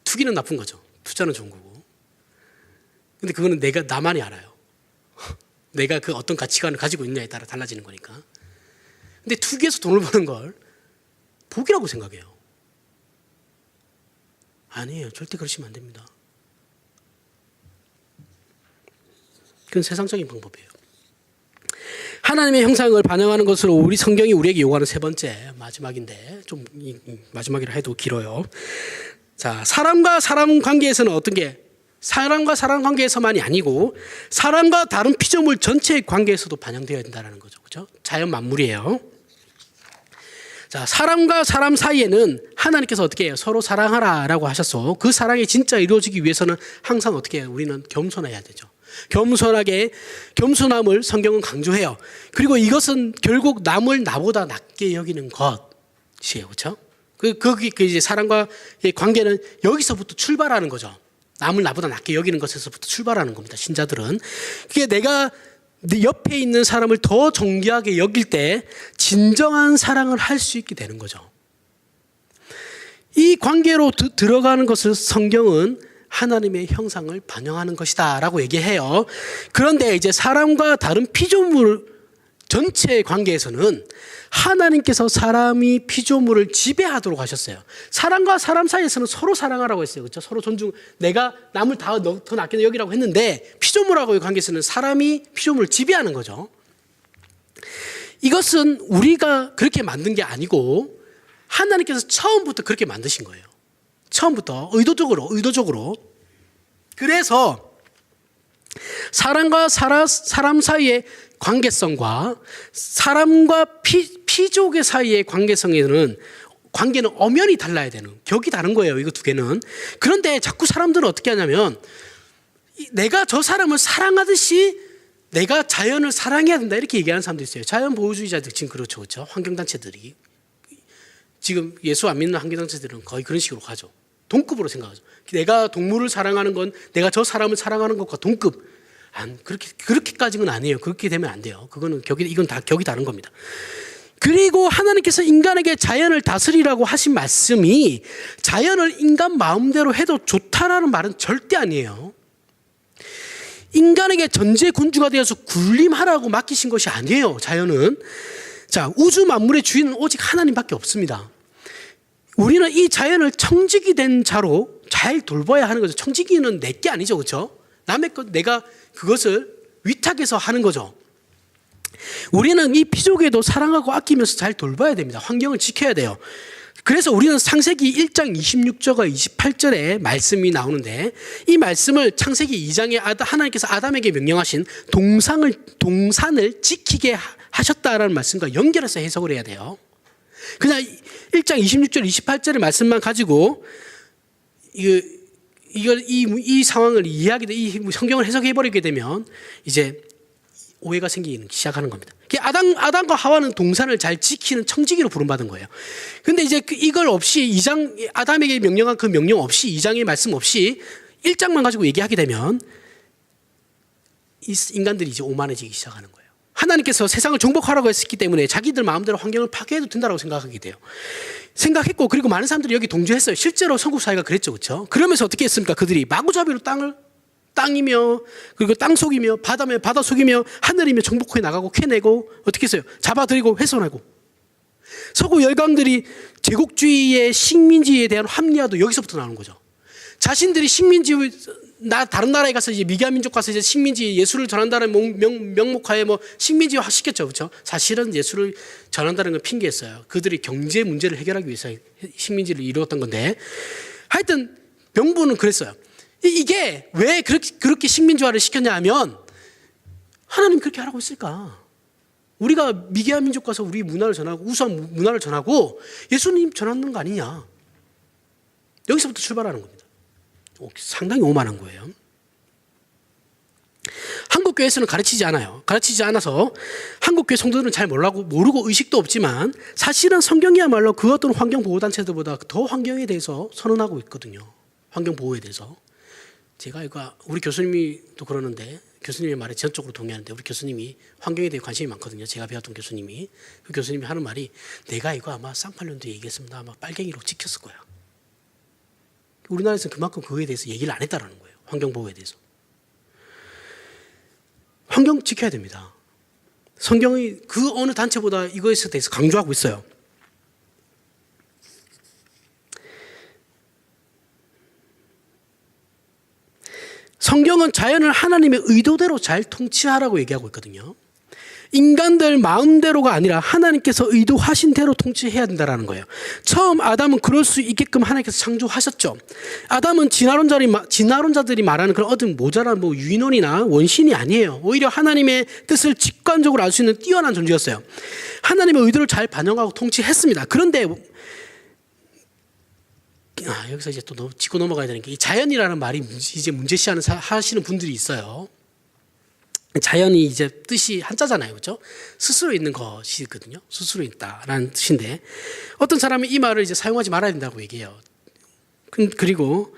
투기는 나쁜 거죠. 투자는 좋은 거고. 근데 그거는 나만이 알아요. 내가 그 어떤 가치관을 가지고 있느냐에 따라 달라지는 거니까. 근데 투기에서 돈을 버는 걸 복이라고 생각해요. 아니에요. 절대 그러시면 안 됩니다. 그건 세상적인 방법이에요. 하나님의 형상을 반영하는 것으로 우리 성경이 우리에게 요구하는 세 번째 마지막인데 좀 마지막이라 해도 길어요. 자, 사람과 사람 관계에서는 어떤 게 사람과 사람 관계에서만이 아니고 사람과 다른 피조물 전체의 관계에서도 반영되어야 된다는 거죠. 그렇죠? 자연 만물이에요. 자, 사람과 사람 사이에는 하나님께서 어떻게 해요? 서로 사랑하라라고 하셨어. 그 사랑이 진짜 이루어지기 위해서는 항상 어떻게 해요? 우리는 겸손해야 되죠. 겸손함을 성경은 강조해요. 그리고 이것은 결국 남을 나보다 낮게 여기는 것이에요. 그렇죠? 이제 사람과의 관계는 여기서부터 출발하는 거죠. 남을 나보다 낮게 여기는 것에서부터 출발하는 겁니다. 신자들은. 그게 내가 내 옆에 있는 사람을 더 존귀하게 여길 때 진정한 사랑을 할 수 있게 되는 거죠. 이 관계로 들어가는 것을 성경은 하나님의 형상을 반영하는 것이다 라고 얘기해요. 그런데 이제 사람과 다른 피조물 전체의 관계에서는 하나님께서 사람이 피조물을 지배하도록 하셨어요. 사람과 사람 사이에서는 서로 사랑하라고 했어요. 그렇죠? 서로 존중, 내가 남을 더 낮게 여기라고 했는데 피조물하고의 관계에서는 사람이 피조물을 지배하는 거죠. 이것은 우리가 그렇게 만든 게 아니고 하나님께서 처음부터 그렇게 만드신 거예요. 처음부터 의도적으로. 그래서 사람과 사람 사이의 관계성과 사람과 피조개 사이의 관계는 엄연히 달라야 되는, 격이 다른 거예요. 이거 두 개는. 그런데 자꾸 사람들은 어떻게 하냐면 내가 저 사람을 사랑하듯이 내가 자연을 사랑해야 된다 이렇게 얘기하는 사람도 있어요. 자연 보호주의자들 지금 그렇죠. 환경단체들이 지금 예수 안 믿는 환경단체들은 거의 그런 식으로 가죠. 동급으로 생각하죠. 내가 동물을 사랑하는 건 내가 저 사람을 사랑하는 것과 동급. 그렇게까지는 아니에요. 그렇게 되면 안 돼요. 이건 다 격이 다른 겁니다. 그리고 하나님께서 인간에게 자연을 다스리라고 하신 말씀이 자연을 인간 마음대로 해도 좋다라는 말은 절대 아니에요. 인간에게 전제군주가 되어서 군림하라고 맡기신 것이 아니에요. 자연은. 자, 우주 만물의 주인은 오직 하나님밖에 없습니다. 우리는 이 자연을 청지기 된 자로 잘 돌봐야 하는 거죠. 청지기는 내 게 아니죠. 그렇죠? 남의 것 내가 그것을 위탁해서 하는 거죠. 우리는 이 피조개도 사랑하고 아끼면서 잘 돌봐야 됩니다. 환경을 지켜야 돼요. 그래서 우리는 창세기 1장 26절과 28절에 말씀이 나오는데 이 말씀을 창세기 2장에 하나님께서 아담에게 명령하신 동산을 지키게 하셨다라는 말씀과 연결해서 해석을 해야 돼요. 그냥 1장 26절 28절의 말씀만 가지고 이 상황을 이 성경을 해석해버리게 되면 이제 오해가 생기기 시작하는 겁니다. 아담과 하와는 동산을 잘 지키는 청지기로 부름받은 거예요. 근데 이제 이걸 없이 아담에게 명령한 그 명령 없이 2장의 말씀 없이 1장만 가지고 얘기하게 되면 인간들이 이제 오만해지기 시작하는 거예요. 하나님께서 세상을 정복하라고 했기 때문에 자기들 마음대로 환경을 파괴해도 된다고 생각하게 돼요. 생각했고 그리고 많은 사람들이 여기 동조했어요. 실제로 선국 사회가 그랬죠. 그렇죠? 그러면서 어떻게 했습니까? 그들이 마구잡이로 땅을 땅이며 그리고 땅속이며 바다며 바다속이며 하늘이며 정복해 나가고 캐내고 어떻게 했어요? 잡아들이고 훼손하고. 서구 열강들이 제국주의의 식민지에 대한 합리화도 여기서부터 나오는 거죠. 자신들이 식민지 다른 나라에 가서 이제 미개한 민족 가서 이제 식민지 예술을 전한다는 명목하에 뭐 식민지화 시켰죠, 그렇죠? 사실은 예술을 전한다는 건 핑계였어요. 그들이 경제 문제를 해결하기 위해서 식민지를 이루었던 건데, 하여튼 명분은 그랬어요. 이게 왜 그렇게 식민지화를 시켰냐 하면 하나님 그렇게 하라고 했을까? 우리가 미개한 민족 가서 우리 문화를 전하고 우수한 문화를 전하고 예수님 전하는 거 아니냐? 여기서부터 출발하는 겁니다. 상당히 오만한 거예요. 한국 교회에서는 가르치지 않아요. 가르치지 않아서 한국 교회 성도들은 잘 모르고 의식도 없지만 사실은 성경이야말로 그 어떤 환경 보호 단체들보다 더 환경에 대해서 선언하고 있거든요. 환경 보호에 대해서. 제가 이거 우리 교수님이 또 그러는데, 교수님의 말에 전적으로 동의하는데, 우리 교수님이 환경에 대해 관심이 많거든요. 제가 배웠던 교수님이. 그 교수님이 하는 말이, 내가 이거 아마 쌍팔년도에 얘기했으면 아마 빨갱이로 찍혔을 거야. 우리나라에서는 그만큼 그거에 대해서 얘기를 안 했다라는 거예요. 환경 보호에 대해서. 환경 지켜야 됩니다. 성경이 그 어느 단체보다 이거에 대해서 강조하고 있어요. 성경은 자연을 하나님의 의도대로 잘 통치하라고 얘기하고 있거든요. 인간들 마음대로가 아니라 하나님께서 의도하신 대로 통치해야 된다는 거예요. 처음 아담은 그럴 수 있게끔 하나님께서 창조하셨죠. 아담은 진화론자들이 말하는 그런 어떤 모자란 유인원이나 원신이 아니에요. 오히려 하나님의 뜻을 직관적으로 알 수 있는 뛰어난 존재였어요. 하나님의 의도를 잘 반영하고 통치했습니다. 그런데 여기서 이제 또 짚고 넘어가야 되는 게, 이 자연이라는 말이 이제 문제시하는 하시는 분들이 있어요. 자연이 이제 뜻이 한자잖아요, 그렇죠? 스스로 있는 것이거든요. 스스로 있다라는 뜻인데, 어떤 사람은 이 말을 이제 사용하지 말아야 된다고 얘기해요. 그리고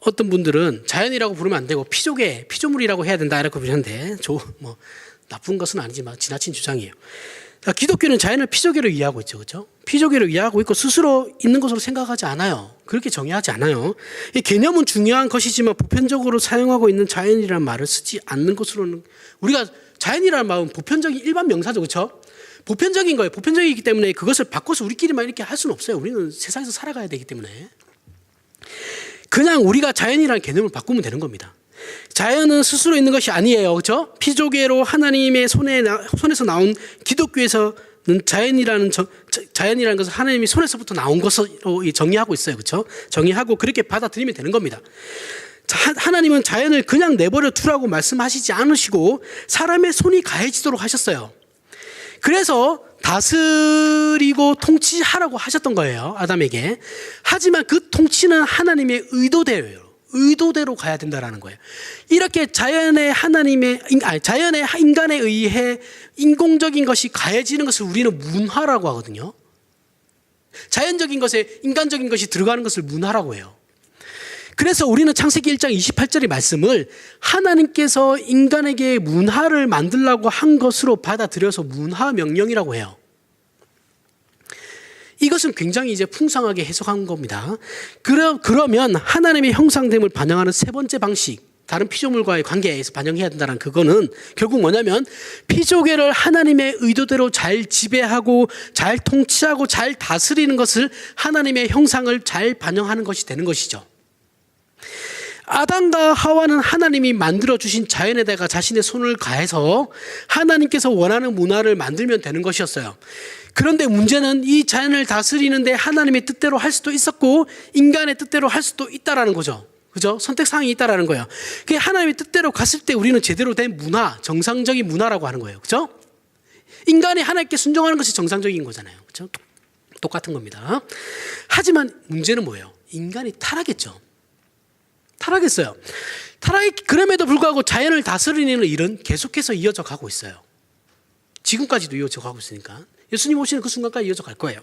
어떤 분들은 자연이라고 부르면 안 되고 피조물이라고 해야 된다 이렇게 부르는데, 뭐 나쁜 것은 아니지만 지나친 주장이에요. 기독교는 자연을 피조계로 이해하고 있죠, 그렇죠? 피조계로 이해하고 있고 스스로 있는 것으로 생각하지 않아요. 그렇게 정의하지 않아요. 이 개념은 중요한 것이지만 보편적으로 사용하고 있는 자연이라는 말을 쓰지 않는 것으로는, 우리가 자연이라는 말은 보편적인 일반 명사죠, 그렇죠? 보편적인 거예요. 보편적이기 때문에 그것을 바꿔서 우리끼리만 이렇게 할 수는 없어요. 우리는 세상에서 살아가야 되기 때문에 그냥 우리가 자연이라는 개념을 바꾸면 되는 겁니다. 자연은 스스로 있는 것이 아니에요, 그렇죠? 피조계로 하나님의 손에서 나온 기독교에서는 자연이라는 것은 하나님의 손에서부터 나온 것으로 정의하고 있어요, 그렇죠? 정의하고 그렇게 받아들이면 되는 겁니다. 하나님은 자연을 그냥 내버려 두라고 말씀하시지 않으시고 사람의 손이 가해지도록 하셨어요. 그래서 다스리고 통치하라고 하셨던 거예요, 아담에게. 하지만 그 통치는 하나님의 의도대로 가야 된다라는 거예요. 이렇게 자연의 인간에 의해 인공적인 것이 가해지는 것을 우리는 문화라고 하거든요. 자연적인 것에 인간적인 것이 들어가는 것을 문화라고 해요. 그래서 우리는 창세기 1장 28절의 말씀을 하나님께서 인간에게 문화를 만들라고 한 것으로 받아들여서 문화 명령이라고 해요. 이것은 굉장히 이제 풍성하게 해석한 겁니다. 그러면 하나님의 형상됨을 반영하는 세 번째 방식, 다른 피조물과의 관계에서 반영해야 된다는 그거는 결국 뭐냐면 피조계를 하나님의 의도대로 잘 지배하고 잘 통치하고 잘 다스리는 것을 하나님의 형상을 잘 반영하는 것이 되는 것이죠. 아담과 하와는 하나님이 만들어주신 자연에다가 자신의 손을 가해서 하나님께서 원하는 문화를 만들면 되는 것이었어요. 그런데 문제는 이 자연을 다스리는데 하나님의 뜻대로 할 수도 있었고 인간의 뜻대로 할 수도 있다라는 거죠. 그죠? 선택사항이 있다라는 거예요. 그게 하나님의 뜻대로 갔을 때 우리는 제대로 된 문화, 정상적인 문화라고 하는 거예요. 그죠? 인간이 하나님께 순종하는 것이 정상적인 거잖아요. 그죠? 똑같은 겁니다. 하지만 문제는 뭐예요? 인간이 타락했죠. 타락했어요. 그럼에도 불구하고 자연을 다스리는 일은 계속해서 이어져 가고 있어요. 지금까지도 이어져 가고 있으니까. 예수님 오시는 그 순간까지 이어져 갈 거예요.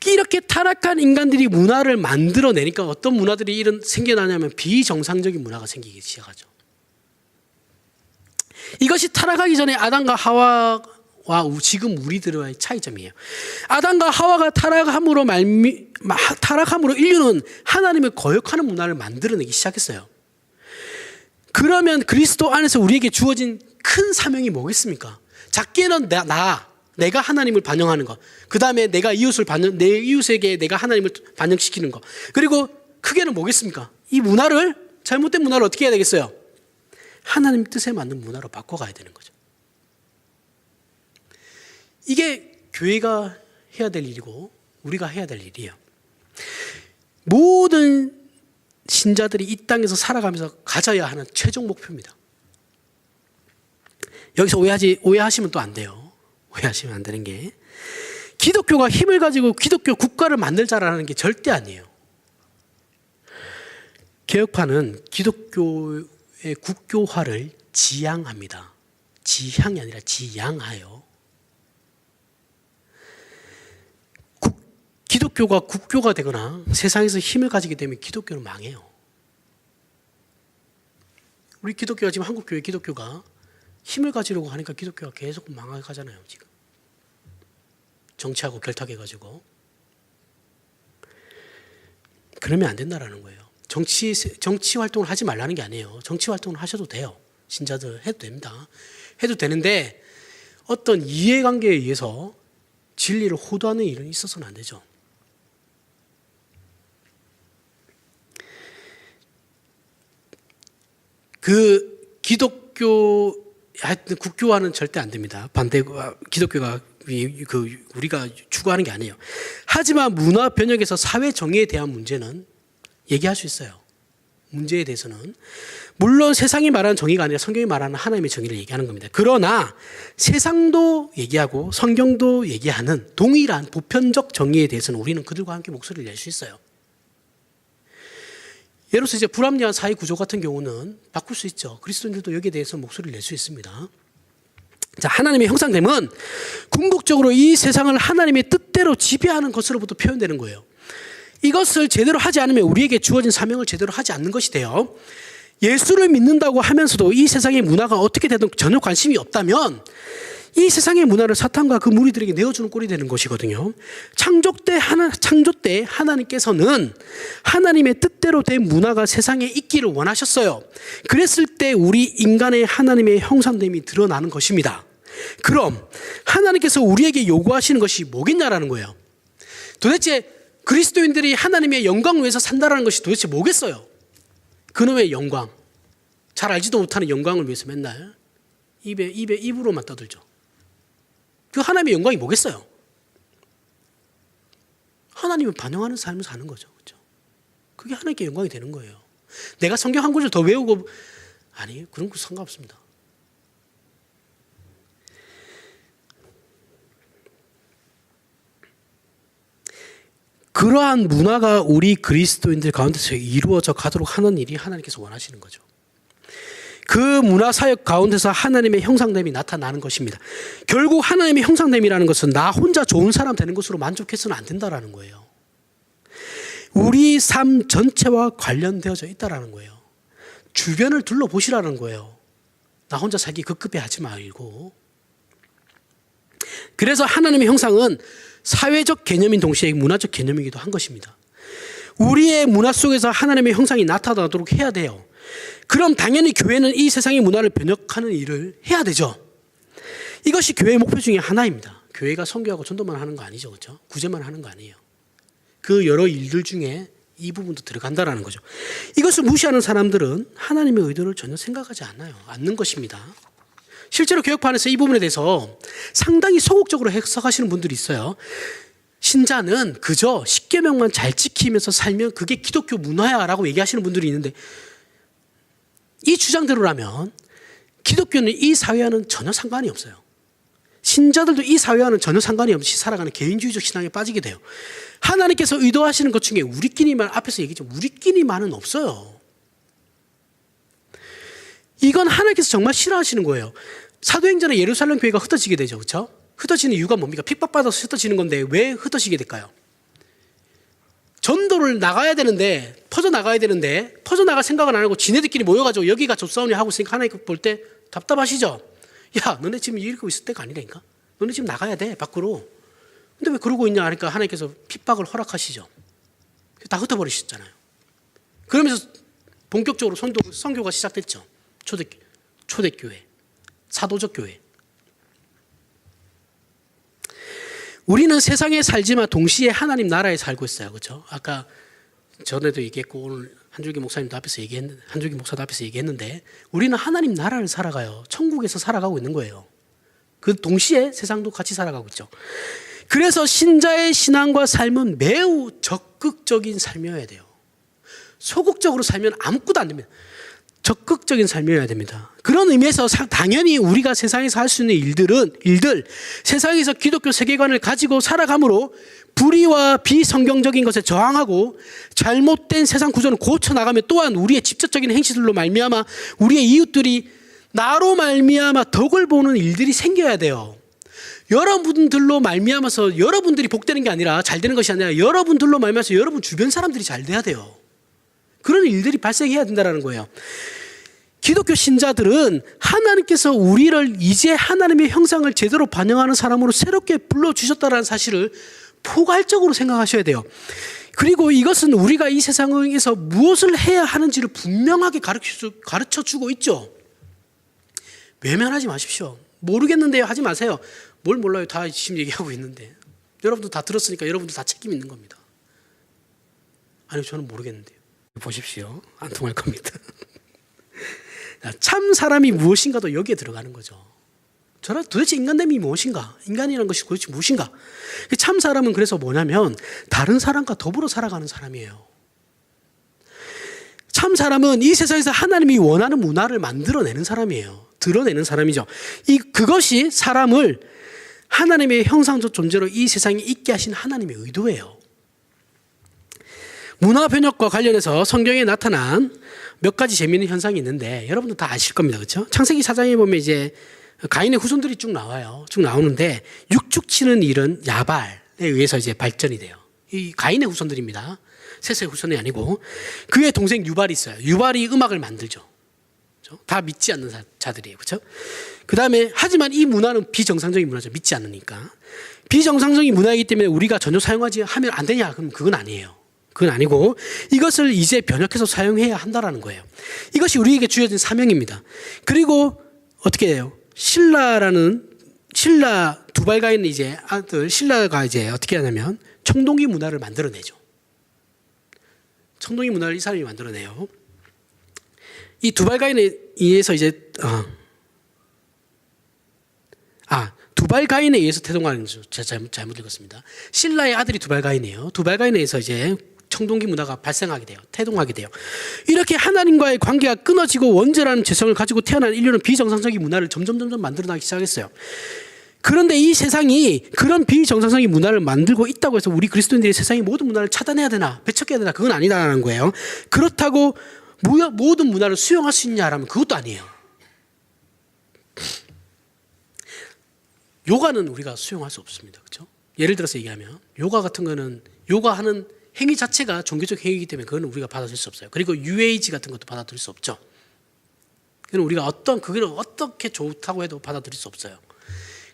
이렇게 타락한 인간들이 문화를 만들어내니까 어떤 문화들이 생겨나냐면 비정상적인 문화가 생기기 시작하죠. 이것이 타락하기 전에 아담과 하와와 지금 우리들과의 차이점이에요. 아담과 하와가 타락함으로 인류는 하나님을 거역하는 문화를 만들어내기 시작했어요. 그러면 그리스도 안에서 우리에게 주어진 큰 사명이 뭐겠습니까? 작게는 내가 하나님을 반영하는 것, 그 다음에 내가 내 이웃에게 내가 하나님을 반영시키는 것, 그리고 크게는 뭐겠습니까? 이 문화를, 잘못된 문화를 어떻게 해야 되겠어요? 하나님 뜻에 맞는 문화로 바꿔가야 되는 거죠. 이게 교회가 해야 될 일이고 우리가 해야 될 일이에요. 모든 신자들이 이 땅에서 살아가면서 가져야 하는 최종 목표입니다. 여기서 오해하시면 또 안 돼요. 오해하시면 안 되는 게, 기독교가 힘을 가지고 기독교 국가를 만들자라는 게 절대 아니에요. 개혁파는 기독교의 국교화를 지향합니다. 지향이 아니라 지향하여. 기독교가 국교가 되거나 세상에서 힘을 가지게 되면 기독교는 망해요. 우리 기독교가 지금 한국교회 기독교가 힘을 가지려고 하니까 기독교가 계속 망해가잖아요. 지금 정치하고 결탁해가지고. 그러면 안 된다라는 거예요. 정치 활동을 하지 말라는 게 아니에요. 정치 활동을 하셔도 돼요. 신자들 해도 됩니다. 해도 되는데 어떤 이해관계에 의해서 진리를 호도하는 일은 있어서는 안 되죠. 그 기독교 하여튼 국교화는 절대 안 됩니다. 기독교가 우리가 추구하는 게 아니에요. 하지만 문화 변혁에서 사회 정의에 대한 문제는 얘기할 수 있어요. 문제에 대해서는 물론 세상이 말하는 정의가 아니라 성경이 말하는 하나님의 정의를 얘기하는 겁니다. 그러나 세상도 얘기하고 성경도 얘기하는 동일한 보편적 정의에 대해서는 우리는 그들과 함께 목소리를 낼 수 있어요. 예를 들어서 이제 불합리한 사회 구조 같은 경우는 바꿀 수 있죠. 그리스도인들도 여기에 대해서 목소리를 낼 수 있습니다. 자, 하나님의 형상됨은 궁극적으로 이 세상을 하나님의 뜻대로 지배하는 것으로부터 표현되는 거예요. 이것을 제대로 하지 않으면 우리에게 주어진 사명을 제대로 하지 않는 것이 돼요. 예수를 믿는다고 하면서도 이 세상의 문화가 어떻게 되든 전혀 관심이 없다면 이 세상의 문화를 사탄과 그 무리들에게 내어주는 꼴이 되는 것이거든요. 창조 때 하나님께서는 하나님의 뜻대로 된 문화가 세상에 있기를 원하셨어요. 그랬을 때 우리 인간의 하나님의 형상됨이 드러나는 것입니다. 그럼 하나님께서 우리에게 요구하시는 것이 뭐겠냐라는 거예요. 도대체 그리스도인들이 하나님의 영광을 위해서 산다라는 것이 도대체 뭐겠어요? 그놈의 영광, 잘 알지도 못하는 영광을 위해서 맨날 입으로만 떠들죠. 그 하나님의 영광이 뭐겠어요? 하나님을 반영하는 삶을 사는 거죠. 그렇죠? 그게 하나님께 영광이 되는 거예요. 내가 성경 한 구절 더 외우고, 아니, 그런 거 상관없습니다. 그러한 문화가 우리 그리스도인들 가운데서 이루어져 가도록 하는 일이 하나님께서 원하시는 거죠. 그 문화 사역 가운데서 하나님의 형상됨이 나타나는 것입니다. 결국 하나님의 형상됨이라는 것은 나 혼자 좋은 사람 되는 것으로 만족해서는 안 된다라는 거예요. 우리 삶 전체와 관련되어져 있다라는 거예요. 주변을 둘러보시라는 거예요. 나 혼자 살기 급급해 하지 말고. 그래서 하나님의 형상은 사회적 개념인 동시에 문화적 개념이기도 한 것입니다. 우리의 문화 속에서 하나님의 형상이 나타나도록 해야 돼요. 그럼 당연히 교회는 이 세상의 문화를 변혁하는 일을 해야 되죠. 이것이 교회의 목표 중에 하나입니다. 교회가 선교하고 전도만 하는 거 아니죠. 그렇죠? 구제만 하는 거 아니에요. 그 여러 일들 중에 이 부분도 들어간다라는 거죠. 이것을 무시하는 사람들은 하나님의 의도를 전혀 생각하지 않는 것입니다. 실제로 개혁판에서 이 부분에 대해서 상당히 소극적으로 해석하시는 분들이 있어요. 신자는 그저 십계명만 잘 지키면서 살면 그게 기독교 문화야라고 얘기하시는 분들이 있는데, 이 주장대로라면 기독교는 이 사회와는 전혀 상관이 없어요. 신자들도 이 사회와는 전혀 상관이 없이 살아가는 개인주의적 신앙에 빠지게 돼요. 하나님께서 의도하시는 것 중에 우리끼리만, 앞에서 얘기했죠. 우리끼리만은 없어요. 이건 하나님께서 정말 싫어하시는 거예요. 사도행전에 예루살렘 교회가 흩어지게 되죠. 그렇죠? 흩어지는 이유가 뭡니까? 핍박받아서 흩어지는 건데 왜 흩어지게 될까요? 전도를 나가야 되는데, 퍼져나가야 되는데 퍼져나갈 생각은 안 하고 지네들끼리 모여가지고 여기가 좁사오니 하고 있으니까 하나님 볼 때 답답하시죠? 야, 너네 지금 이러고 있을 때가 아니라니까? 너네 지금 나가야 돼, 밖으로. 근데 왜 그러고 있냐 하니까 하나님께서 핍박을 허락하시죠. 다 흩어버리셨잖아요. 그러면서 본격적으로 선교가 시작됐죠. 초대교회, 사도적 교회. 우리는 세상에 살지만 동시에 하나님 나라에 살고 있어요. 그렇죠? 아까 전에도 얘기했고 오늘 한줄기 목사님도 앞에서 얘기했는데, 한줄기 목사도 앞에서 얘기했는데 우리는 하나님 나라를 살아가요. 천국에서 살아가고 있는 거예요. 그 동시에 세상도 같이 살아가고 있죠. 그래서 신자의 신앙과 삶은 매우 적극적인 삶이어야 돼요. 소극적으로 살면 아무것도 안 됩니다. 적극적인 삶이어야 됩니다. 그런 의미에서 당연히 우리가 세상에서 할 수 있는 일들, 세상에서 기독교 세계관을 가지고 살아감으로 불의와 비성경적인 것에 저항하고 잘못된 세상 구조를 고쳐나가며 또한 우리의 직접적인 행실로 말미암아 우리의 이웃들이 나로 말미암아 덕을 보는 일들이 생겨야 돼요. 여러분들로 말미암아서 여러분들이 복되는 게 아니라 잘 되는 것이 아니라 여러분들로 말미암아서 여러분 주변 사람들이 잘 돼야 돼요. 그런 일들이 발생해야 된다는 거예요. 기독교 신자들은 하나님께서 우리를 이제 하나님의 형상을 제대로 반영하는 사람으로 새롭게 불러주셨다는 사실을 포괄적으로 생각하셔야 돼요. 그리고 이것은 우리가 이 세상에서 무엇을 해야 하는지를 분명하게 가르쳐주고 있죠. 외면하지 마십시오. 모르겠는데요 하지 마세요. 뭘 몰라요. 다 지금 얘기하고 있는데. 여러분도 다 들었으니까 여러분도 다 책임 있는 겁니다. 아니 저는 모르겠는데요. 보십시오. 안 통할 겁니다. 참 사람이 무엇인가도 여기에 들어가는 거죠. 저는 도대체 인간됨이 무엇인가? 인간이라는 것이 도대체 무엇인가? 참 사람은 그래서 뭐냐면 다른 사람과 더불어 살아가는 사람이에요. 참 사람은 이 세상에서 하나님이 원하는 문화를 만들어내는 사람이에요. 드러내는 사람이죠. 그것이 사람을 하나님의 형상적 존재로 이 세상에 있게 하신 하나님의 의도예요. 문화 변혁과 관련해서 성경에 나타난 몇 가지 재미있는 현상이 있는데 여러분도 다 아실 겁니다. 그렇죠? 창세기 4장에 보면 이제 가인의 후손들이 쭉 나와요. 쭉 나오는데 육축 치는 일은 야발에 의해서 이제 발전이 돼요. 이 가인의 후손들입니다. 셋의 후손이 아니고 그의 동생 유발이 있어요. 유발이 음악을 만들죠. 그렇죠? 다 믿지 않는 자들이에요. 그렇죠? 그다음에 하지만 이 문화는 비정상적인 문화죠. 믿지 않으니까. 비정상적인 문화이기 때문에 우리가 전혀 사용하지 하면 안 되냐? 그럼 그건 아니에요. 그건 아니고 이것을 이제 변혁해서 사용해야 한다라는 거예요. 이것이 우리에게 주어진 사명입니다. 그리고 어떻게 해요? 신라 두발가인 이제 아들 신라가 이제 어떻게 하냐면 청동기 문화를 만들어내죠. 청동기 문화를 이 사람이 만들어내요. 이 두발가인에 의해서 이제 두발가인에 의해서 태동하는 줄 제가 잘못 읽었습니다. 신라의 아들이 두발가인이에요. 두발가인에 의해서 이제 청동기 문화가 발생하게 돼요. 태동하게 돼요. 이렇게 하나님과의 관계가 끊어지고 원죄라는 죄성을 가지고 태어난 인류는 비정상적인 문화를 점점 만들어나기 시작했어요. 그런데 이 세상이 그런 비정상적인 문화를 만들고 있다고 해서 우리 그리스도인들이 세상의 모든 문화를 차단해야 되나 배척해야 되나 그건 아니다라는 거예요. 그렇다고 모든 문화를 수용할 수 있냐라면 그것도 아니에요. 요가는 우리가 수용할 수 없습니다. 그렇죠? 예를 들어서 얘기하면 요가 같은 거는 요가하는 행위 자체가 종교적 행위이기 때문에 그건 우리가 받아들일 수 없어요. 그리고 UAG 같은 것도 받아들일 수 없죠. 그건 우리가 그걸 어떻게 좋다고 해도 받아들일 수 없어요.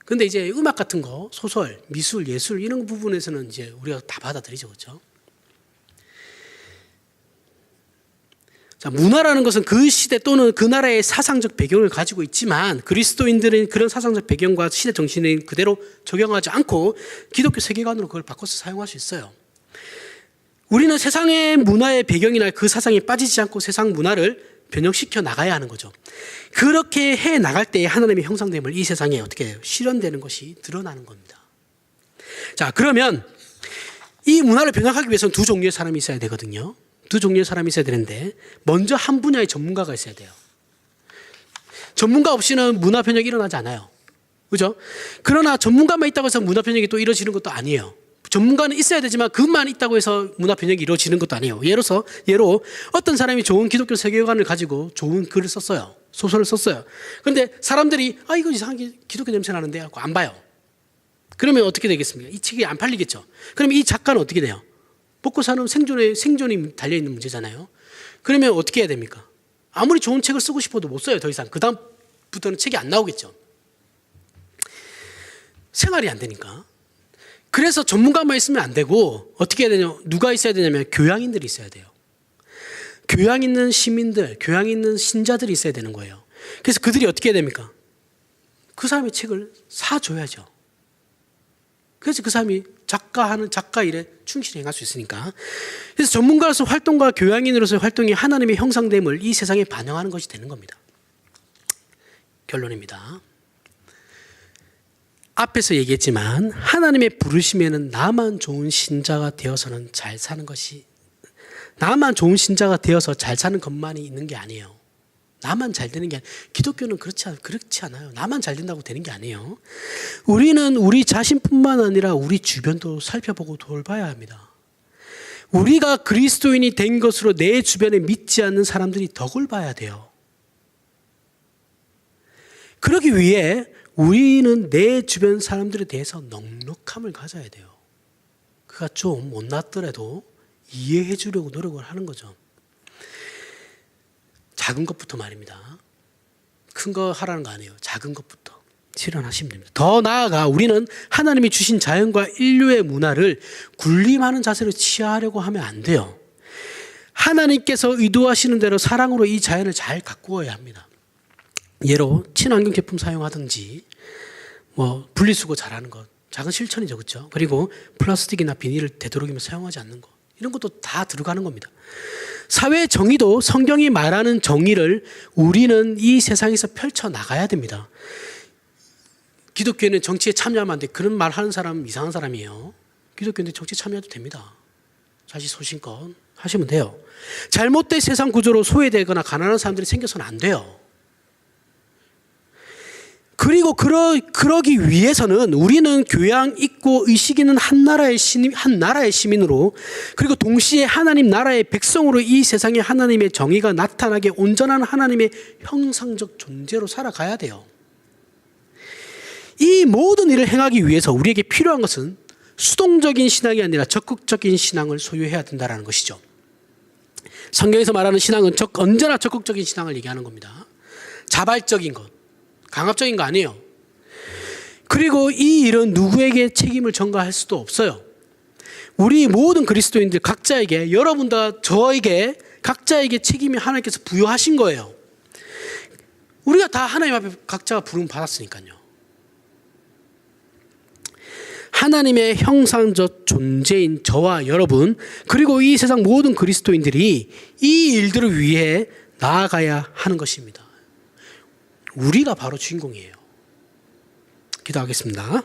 그런데 이제 음악 같은 거, 소설, 미술, 예술 이런 부분에서는 이제 우리가 다 받아들이죠, 그렇죠? 자, 문화라는 것은 그 시대 또는 그 나라의 사상적 배경을 가지고 있지만 그리스도인들은 그런 사상적 배경과 시대 정신을 그대로 적용하지 않고 기독교 세계관으로 그걸 바꿔서 사용할 수 있어요. 우리는 세상의 문화의 배경이나 그 사상에 빠지지 않고 세상 문화를 변형시켜 나가야 하는 거죠. 그렇게 해 나갈 때 하나님의 형상됨을 이 세상에 어떻게 해요? 실현되는 것이 드러나는 겁니다. 자, 그러면 이 문화를 변형하기 위해서는 두 종류의 사람이 있어야 되거든요. 두 종류의 사람이 있어야 되는데 먼저 한 분야의 전문가가 있어야 돼요. 전문가 없이는 문화 변혁이 일어나지 않아요. 그죠? 그러나 전문가만 있다고 해서 문화 변혁이 또 이루어지는 것도 아니에요. 전문가는 있어야 되지만 그것만 있다고 해서 문화 변혁이 이루어지는 것도 아니에요. 예로 어떤 사람이 좋은 기독교 세계관을 가지고 좋은 글을 썼어요. 소설을 썼어요. 그런데 사람들이 이거 이상하게 기독교 냄새 나는데 하고 안 봐요. 그러면 어떻게 되겠습니까? 이 책이 안 팔리겠죠. 그러면 이 작가는 어떻게 돼요? 먹고 사는 생존이 달려있는 문제잖아요. 그러면 어떻게 해야 됩니까? 아무리 좋은 책을 쓰고 싶어도 못 써요. 더 이상. 그 다음부터는 책이 안 나오겠죠. 생활이 안 되니까. 그래서 전문가만 있으면 안 되고 어떻게 해야 되냐? 누가 있어야 되냐면 교양 있는 시민들, 교양 있는 신자들이 있어야 되는 거예요. 그래서 그들이 어떻게 해야 됩니까? 그 사람의 책을 사줘야죠. 그래서 그 사람이 작가하는 작가 일에 충실히 행할 수 있으니까. 그래서 전문가로서 활동과 교양인으로서의 활동이 하나님의 형상됨을 이 세상에 반영하는 것이 되는 겁니다. 결론입니다. 앞에서 얘기했지만 하나님의 부르심에는 나만 좋은 신자가 되어서는 잘 사는 것이, 나만 좋은 신자가 되어서 잘 사는 것만이 있는 게 아니에요. 나만 잘 되는 게 아니에요. 기독교는 그렇지 않아요. 나만 잘 된다고 되는 게 아니에요. 우리는 우리 자신뿐만 아니라 우리 주변도 살펴보고 돌봐야 합니다. 우리가 그리스도인이 된 것으로 내 주변에 믿지 않는 사람들이 덕을 봐야 돼요. 그러기 위해 우리는 내 주변 사람들에 대해서 넉넉함을 가져야 돼요. 그가 좀 못났더라도 이해해 주려고 노력을 하는 거죠. 작은 것부터 말입니다. 큰 거 하라는 거 아니에요. 작은 것부터 실현하시면 됩니다. 더 나아가 우리는 하나님이 주신 자연과 인류의 문화를 군림하는 자세로 취하려고 하면 안 돼요. 하나님께서 의도하시는 대로 사랑으로 이 자연을 잘 가꾸어야 합니다. 예로 친환경 제품 사용하든지 분리수거 잘하는 것, 작은 실천이죠, 그렇죠? 그리고 플라스틱이나 비닐을 되도록이면 사용하지 않는 것, 이런 것도 다 들어가는 겁니다. 사회 정의도 성경이 말하는 정의를 우리는 이 세상에서 펼쳐 나가야 됩니다. 기독교는 정치에 참여하면 안 돼. 그런 말 하는 사람 이상한 사람이에요. 기독교는 정치에 참여해도 됩니다. 자신 소신껏 하시면 돼요. 잘못된 세상 구조로 소외되거나 가난한 사람들이 생겨서는 안 돼요. 그리고 그러기 위해서는 우리는 교양 있고 의식 있는 한 나라의 시민으로, 그리고 동시에 하나님 나라의 백성으로 이 세상에 하나님의 정의가 나타나게 온전한 하나님의 형상적 존재로 살아가야 돼요. 이 모든 일을 행하기 위해서 우리에게 필요한 것은 수동적인 신앙이 아니라 적극적인 신앙을 소유해야 된다는 것이죠. 성경에서 말하는 신앙은 언제나 적극적인 신앙을 얘기하는 겁니다. 자발적인 것, 강압적인 거 아니에요. 그리고 이 일은 누구에게 책임을 전가할 수도 없어요. 우리 모든 그리스도인들 각자에게, 여러분과 저에게 각자에게 책임이 하나님께서 부여하신 거예요. 우리가 다 하나님 앞에 각자가 부름 받았으니까요. 하나님의 형상적 존재인 저와 여러분, 그리고 이 세상 모든 그리스도인들이 이 일들을 위해 나아가야 하는 것입니다. 우리가 바로 주인공이에요. 기도하겠습니다.